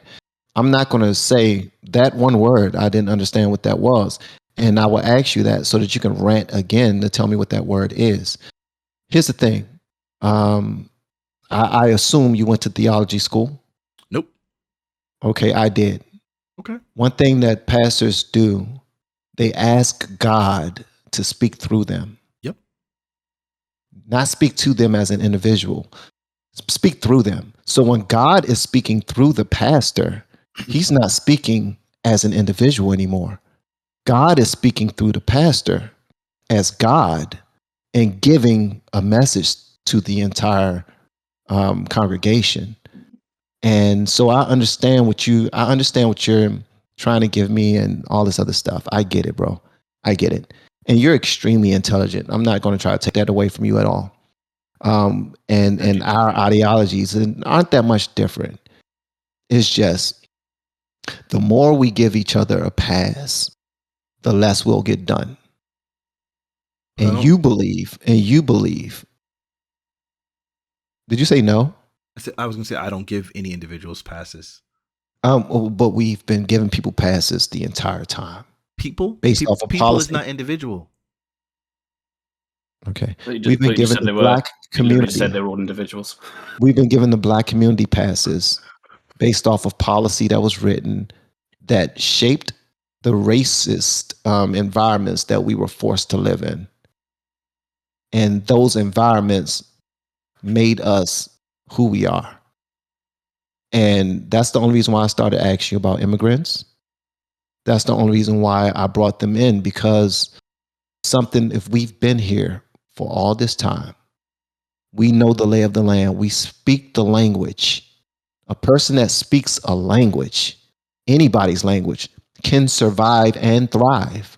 I'm not going to say that one word. I didn't understand what that was. And I will ask you that so that you can rant again to tell me what that word is. Here's the thing. I assume you went to theology school. Nope. Okay, I did. Okay. One thing that pastors do, they ask God to speak through them. Yep. Not speak to them as an individual. Speak through them. So when God is speaking through the pastor, he's not speaking as an individual anymore. God is speaking through the pastor as God and giving a message to the entire congregation. And so I understand what you're trying to give me and all this other stuff. I get it, bro. I get it. And you're extremely intelligent. I'm not going to try to take that away from you at all. And our ideologies aren't that much different. It's just the more we give each other a pass, the less we'll get done. And you believe. Did you say no? I was going to say I don't give any individuals passes. But we've been giving people passes the entire time. People? Based off of people policy. is not individual. Okay. We've been given the black community. Said they're all individuals. We've been given the black community passes based off of policy that was written that shaped the racist environments that we were forced to live in. And those environments made us who we are. And that's the only reason why I started asking you about immigrants. That's the only reason why I brought them in, because if we've been here for all this time, we know the lay of the land. We speak the language. A person that speaks a language, anybody's language, can survive and thrive.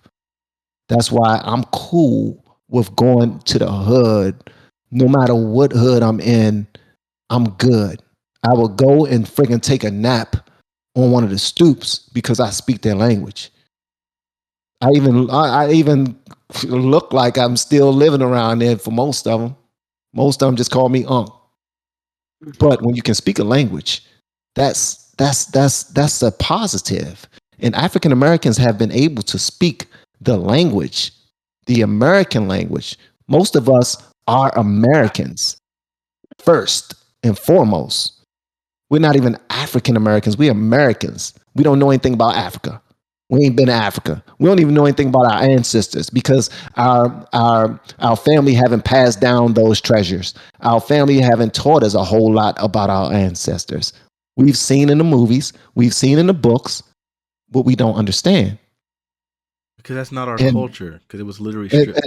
That's why I'm cool with going to the hood. No matter what hood I'm in, I'm good. I will go and friggin' take a nap on one of the stoops because I speak their language. I even look like I'm still living around there for most of them. Most of them just call me Unc. But when you can speak a language, that's a positive. And African Americans have been able to speak the language, the American language. Most of us are Americans first and foremost. We're not even African Americans. We're Americans. We don't know anything about Africa. We ain't been to Africa. We don't even know anything about our ancestors because our family haven't passed down those treasures. Our family haven't taught us a whole lot about our ancestors. We've seen in the movies, we've seen in the books, but we don't understand. Because that's not our culture. Because it was literally stripped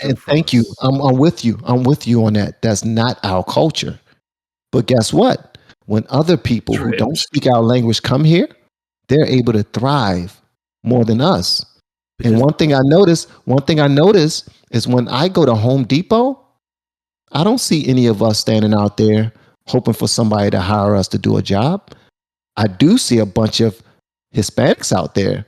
and from thank us. you. I'm with you. I'm with you on that. That's not our culture. But guess what? When other people who don't speak our language come here, they're able to thrive more than us. Because, and one thing I notice is when I go to Home Depot, I don't see any of us standing out there hoping for somebody to hire us to do a job. I do see a bunch of Hispanics out there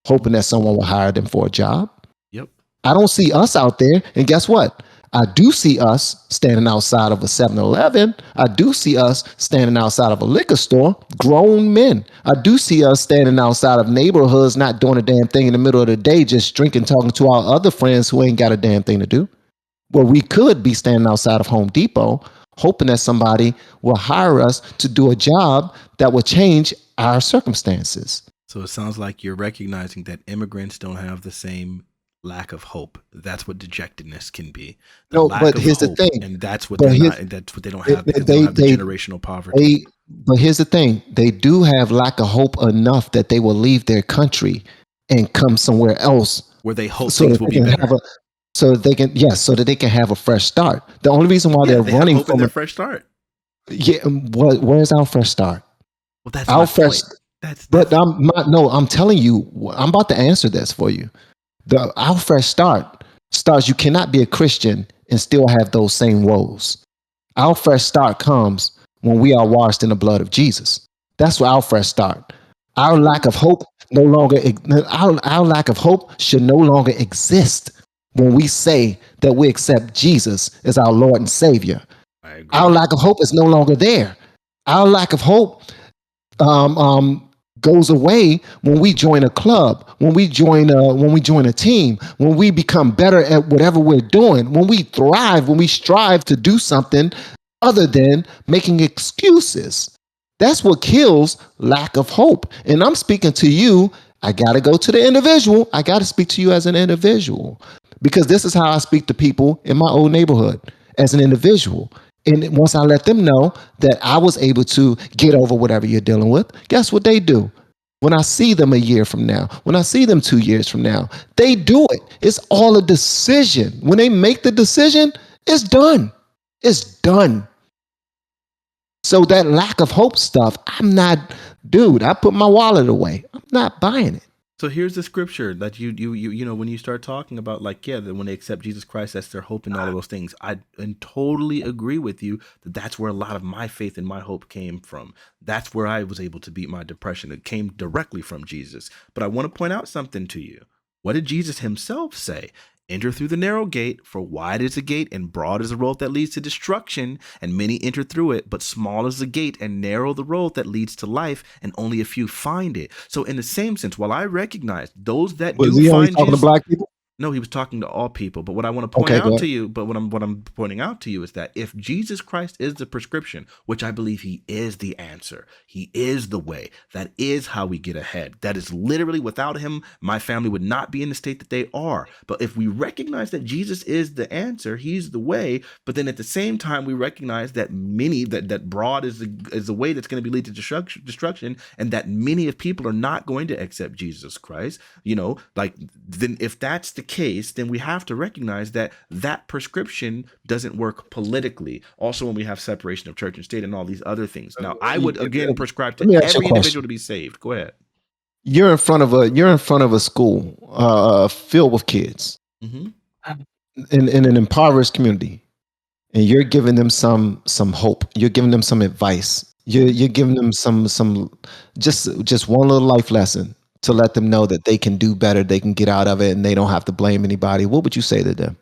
hoping that someone will hire them for a job. Yep. I don't see us out there. And guess what? I do see us standing outside of a 7-Eleven. I do see us standing outside of a liquor store, grown men. I do see us standing outside of neighborhoods, not doing a damn thing in the middle of the day, just drinking, talking to our other friends who ain't got a damn thing to do. Well, we could be standing outside of Home Depot, hoping that somebody will hire us to do a job that will change our circumstances. So it sounds like you're recognizing that immigrants don't have the same lack of hope. That's what dejectedness can be. No, but here's the thing, and that's what they're not. And that's what they don't have because they don't have the generational poverty. But here's the thing: they do have lack of hope enough that they will leave their country and come somewhere else where they hope things will be better. So that they can have a fresh start. The only reason why they're running from a fresh start. Yeah, where's our fresh start? Well, that's our fresh. I'm telling you, I'm about to answer this for you. Our fresh start starts. You cannot be a Christian and still have those same woes. Our fresh start comes when we are washed in the blood of Jesus. That's where our fresh start. Our lack of hope our lack of hope should no longer exist when we say that we accept Jesus as our Lord and Savior. Our lack of hope is no longer there. Our lack of hope goes away when we join a club, when we join a team, when we become better at whatever we're doing, when we thrive, when we strive to do something other than making excuses. That's what kills lack of hope. And I'm speaking to you. I got to go to the individual. I got to speak to you as an individual because this is how I speak to people in my old neighborhood as an individual. And once I let them know that I was able to get over whatever you're dealing with, guess what they do? When I see them a year from now, when I see them 2 years from now, they do it. It's all a decision. When they make the decision, it's done. It's done. So that lack of hope stuff, I'm not, dude, I put my wallet away. I'm not buying it. So here's the scripture that you know, when you start talking about like, yeah, that when they accept Jesus Christ, that's their hope and all of those things. I and totally agree with you that that's where a lot of my faith and my hope came from. That's where I was able to beat my depression. It came directly from Jesus. But I want to point out something to you. What did Jesus himself say? Enter through the narrow gate, for wide is the gate and broad is the road that leads to destruction, and many enter through it, but small is the gate and narrow the road that leads to life, and only a few find it. So in the same sense, while I recognize those that Was do he only find talking to Jesus, black people? no, he was talking to all people. But what I want to point Okay, go out ahead. to you, but what I'm pointing out to you is that if Jesus Christ is the prescription, which I believe he is the answer, he is the way, that is how we get ahead. That is literally, without him, my family would not be in the state that they are. But if we recognize that Jesus is the answer, he's the way, but then at the same time we recognize that that broad is the way that's going to be lead to destruction, and that many of people are not going to accept Jesus Christ, you know, like, then if that's the case, then we have to recognize that that prescription doesn't work politically. Also, when we have separation of church and state and all these other things. Now, I would again prescribe Let to me ask you a every individual question. to be saved. Go ahead. You're in front of a school filled with kids Mm-hmm. in an impoverished community, and you're giving them some hope. You're giving them some advice. You're giving them some just one little life lesson to let them know that they can do better, they can get out of it, and they don't have to blame anybody. What would you say to them?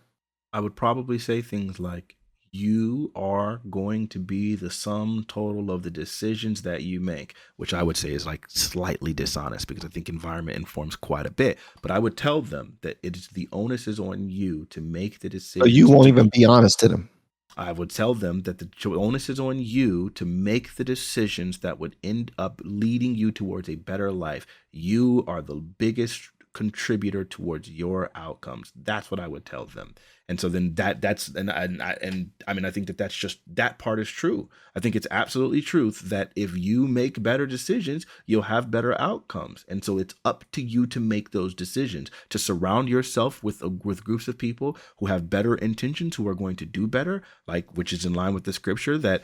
I would probably say things like, you are going to be the sum total of the decisions that you make, which I would say is like slightly dishonest because I think environment informs quite a bit. But I would tell them that it is the onus is on you to make the So you decisions won't to even be honest to them. I would tell them that the onus is on you to make the decisions that would end up leading you towards a better life. You are the biggest contributor towards your outcomes. That's what I would tell them. And so then that's and I mean, I think that that's just, that part is true. I think it's absolutely truth that if you make better decisions, you'll have better outcomes. And so it's up to you to make those decisions, to surround yourself with groups of people who have better intentions, who are going to do better, like, which is in line with the scripture that,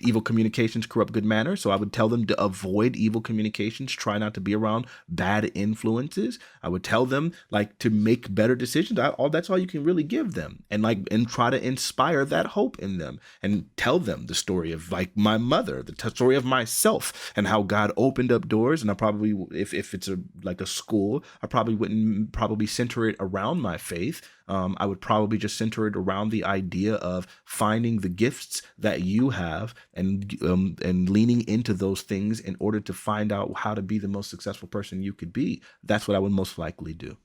evil communications corrupt good manners. So I would tell them to avoid evil communications, try not to be around bad influences. I would tell them like to make better decisions. That's all you can really give them, and try to inspire that hope in them, and tell them the story of like my mother, the story of myself, and how God opened up doors. And I probably, if it's like a school, I probably wouldn't center it around my faith. I would probably just center it around the idea of finding the gifts that you have and leaning into those things in order to find out how to be the most successful person you could be. That's what I would most likely do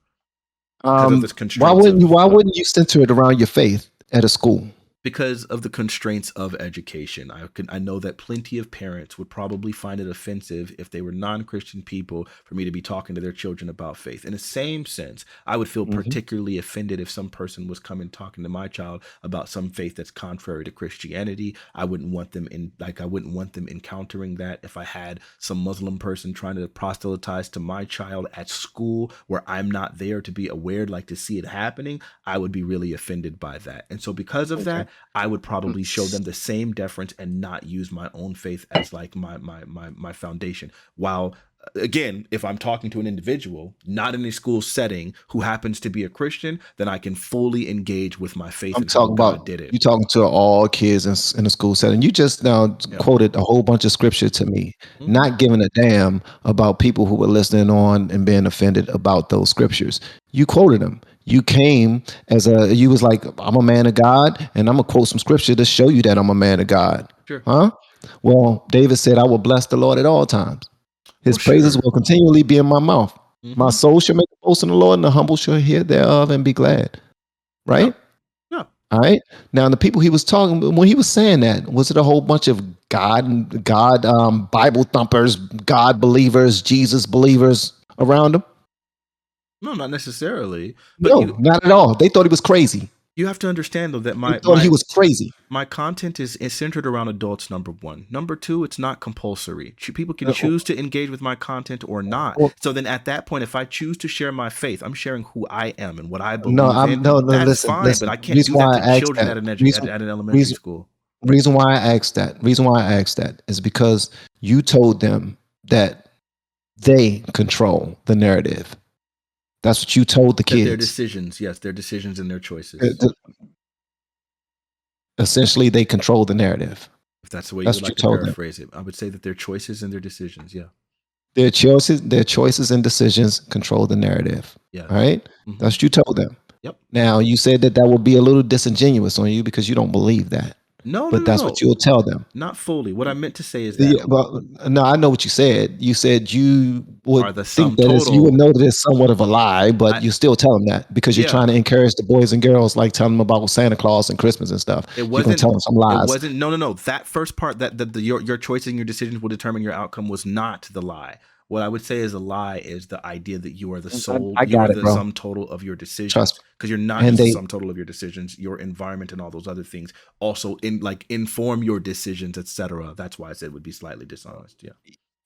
because of this Why constraints wouldn't you? of Why wouldn't you center it around your faith at a school? because of the constraints of education. I know that plenty of parents would probably find it offensive if they were non-Christian people for me to be talking to their children about faith. In the same sense, I would feel Mhm. particularly offended if some person was coming talking to my child about some faith that's contrary to Christianity. I wouldn't want them encountering that. If I had some Muslim person trying to proselytize to my child at school where I'm not there to be aware, like to see it happening, I would be really offended by that. And so because of Okay. that, I would probably show them the same deference and not use my own faith as like my foundation. While again, if I'm talking to an individual not in a school setting who happens to be a Christian, then I can fully engage with my faith I'm and how talking God about did it. you talking to all kids in a school setting. You just now Yeah. quoted a whole bunch of scripture to me, Mhm. not giving a damn about people who were listening on and being offended about those scriptures. You quoted them. You came you was like, I'm a man of God, and I'm gonna quote some scripture to show you that I'm a man of God. Sure. Huh? Well, David said, I will bless the Lord at all times. His Well, praises sure. will continually be in my mouth. My Hmm. soul shall make a boast in the Lord, and the humble shall hear thereof and be glad. Yeah. Right? Yeah. All right. Now, the people he was talking when he was saying that, was it a whole bunch of God, Bible thumpers, God believers, Jesus believers around him? No, not necessarily. But No, not at all. They thought he was crazy. you have to understand though that They thought he was crazy. my content is centered around adults, number one. Number two, it's not compulsory. People can Uh, choose to engage with my content or not. well, So then at that point, if I choose to share my faith, I'm sharing who I am and what I no, believe in. no. That's Listen, fine, but listen. I can't Reason do that why to I asked children that. at an Reason, at an elementary reason, school. reason why I asked that is because you told them that they control the narrative. That's what you told the kids. Their decisions, yes, their decisions and their choices. Essentially, they control the narrative. If that's the way you would like to paraphrase it, I would say that their choices and their decisions, yeah. Their choices and decisions control the narrative. Yeah. All right? Mm-hmm. That's what you told them. Yep. Now, you said that will be a little disingenuous on you because you don't believe that. But that's what you'll tell them. Not fully. What I meant to say is that. Yeah, well, no, I know what you said. You said you would think that you would know that it's somewhat of a lie, but you still tell them that because you're trying to encourage the boys and girls, like telling them about Santa Claus and Christmas and stuff. You're going to tell them some lies. It wasn't. No. That first part, that your choices and your decisions will determine your outcome, was not the lie. What I would say is a lie is the idea that you are the sum total of your decisions, because you're not just the sum total of your decisions. Your environment and all those other things also inform your decisions, etc. That's why I said it would be slightly dishonest.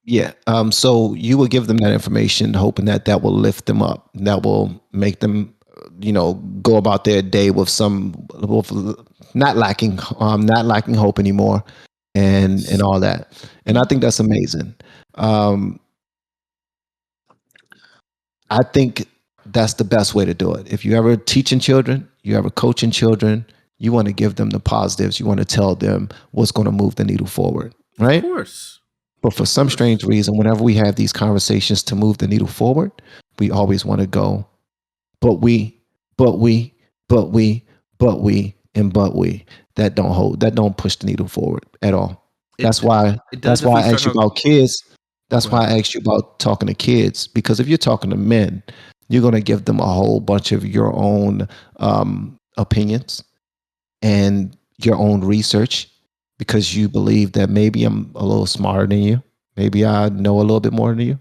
Yeah. So you will give them that information, hoping that will lift them up, that will make them, go about their day with not lacking hope anymore, and all that. And I think that's amazing. I think that's the best way to do it. If you ever teaching children, you ever coaching children, you want to give them the positives. You want to tell them what's going to move the needle forward, right? Of course. But for some strange reason, whenever we have these conversations to move the needle forward, we always want to go, but we. That don't push the needle forward at all. That's why I asked you about kids. That's why I asked you about talking to kids, because if you're talking to men, you're going to give them a whole bunch of your own opinions and your own research, because you believe that maybe I'm a little smarter than you. Maybe I know a little bit more than you.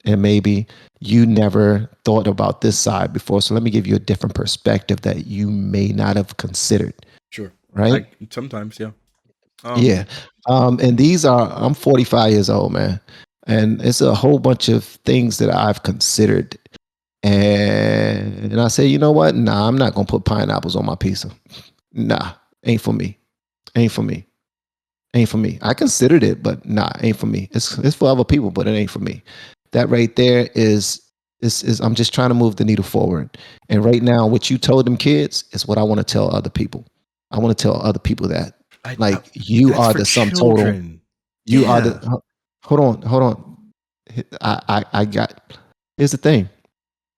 And maybe you never thought about this side before. So let me give you a different perspective that you may not have considered. Sure. Right? Sometimes, yeah. And I'm 45 years old, man. And it's a whole bunch of things that I've considered. And I say, you know what? Nah, I'm not going to put pineapples on my pizza. Nah, ain't for me. Ain't for me. I considered it, but nah, ain't for me. It's for other people, but it ain't for me. That right there is I'm just trying to move the needle forward. And right now, what you told them kids is what I want to tell other people. I want to tell other people that you are the sum total. You are the. Hold on. Here's the thing.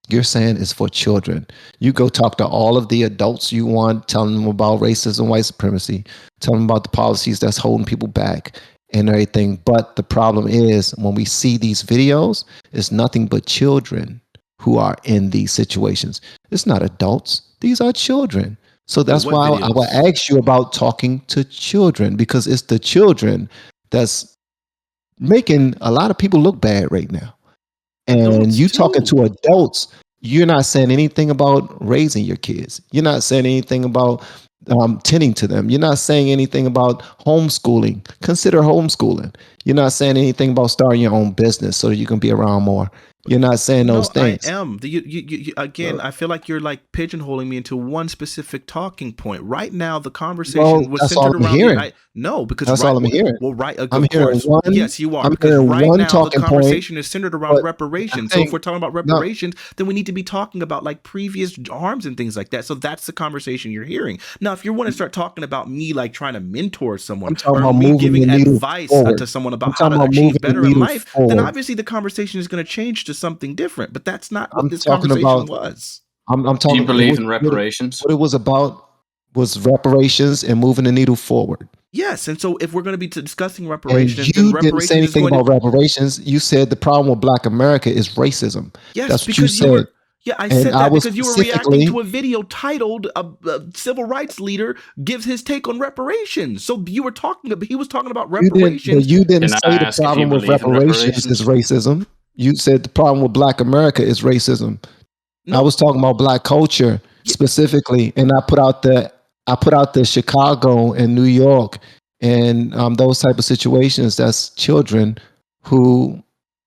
You're saying it's for children. You go talk to all of the adults you want, telling them about racism, white supremacy, tell them about the policies that's holding people back and everything. But the problem is, when we see these videos, it's nothing but children who are in these situations. It's not adults. These are children. So that's why I will ask you about talking to children, because it's the children that's making a lot of people look bad right now. And you talking to adults, you're not saying anything about raising your kids. You're not saying anything about tending to them. You're not saying anything about homeschooling. Consider homeschooling. You're not saying anything about starting your own business so that you can be around more. You're not saying those things. I am. You again, I feel like you're like pigeonholing me into one specific talking point. Right now, the conversation was centered around because that's all I'm hearing. Well, right, of I'm course, one, yes, you are. I'm because right one now, the conversation point, is centered around reparations. So if we're talking about reparations, then we need to be talking about like previous harms and things like that. So that's the conversation you're hearing. Now, if you want to start talking about me like trying to mentor someone or me giving advice to someone about how to achieve better in life, then obviously the conversation is going to change to something different. But that's not what this conversation was. I'm talking. Do you believe in reparations? What it was about was reparations and moving the needle forward. Yes, and so if we're going to be discussing reparations, and you didn't say anything about reparations. You said the problem with Black America is racism. Yes, that's what you said. I said that because you were reacting to a video titled "Civil Rights Leader Gives His Take on Reparations." So he was talking about reparations. You didn't say the problem with reparations is racism. You said the problem with Black America is racism. No. I was talking about Black culture specifically, and I put out the Chicago and New York and those type of situations. That's children who,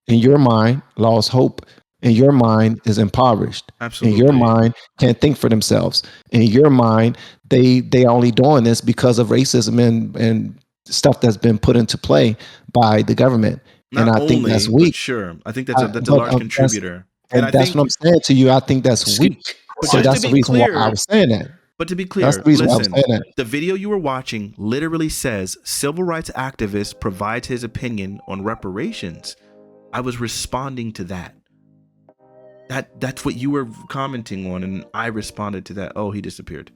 in your mind, lost hope in your mind is impoverished. In your Absolutely. mind can't think for themselves. In your mind, they only doing this because of racism and stuff that's been put into play by the government. And Not I think that's only, but weak. sure. I think I, that's a but large contributor. And I that's what think, I'm saying to you. I think that's weak. but So just to that's the be reason why I clear, was saying that. but to be That's clear, the reason why I was listen, saying that. the video you were watching literally says civil rights activist provides his opinion on reparations. I was responding to that. That's what you were commenting on, and I responded to that. Oh, he disappeared.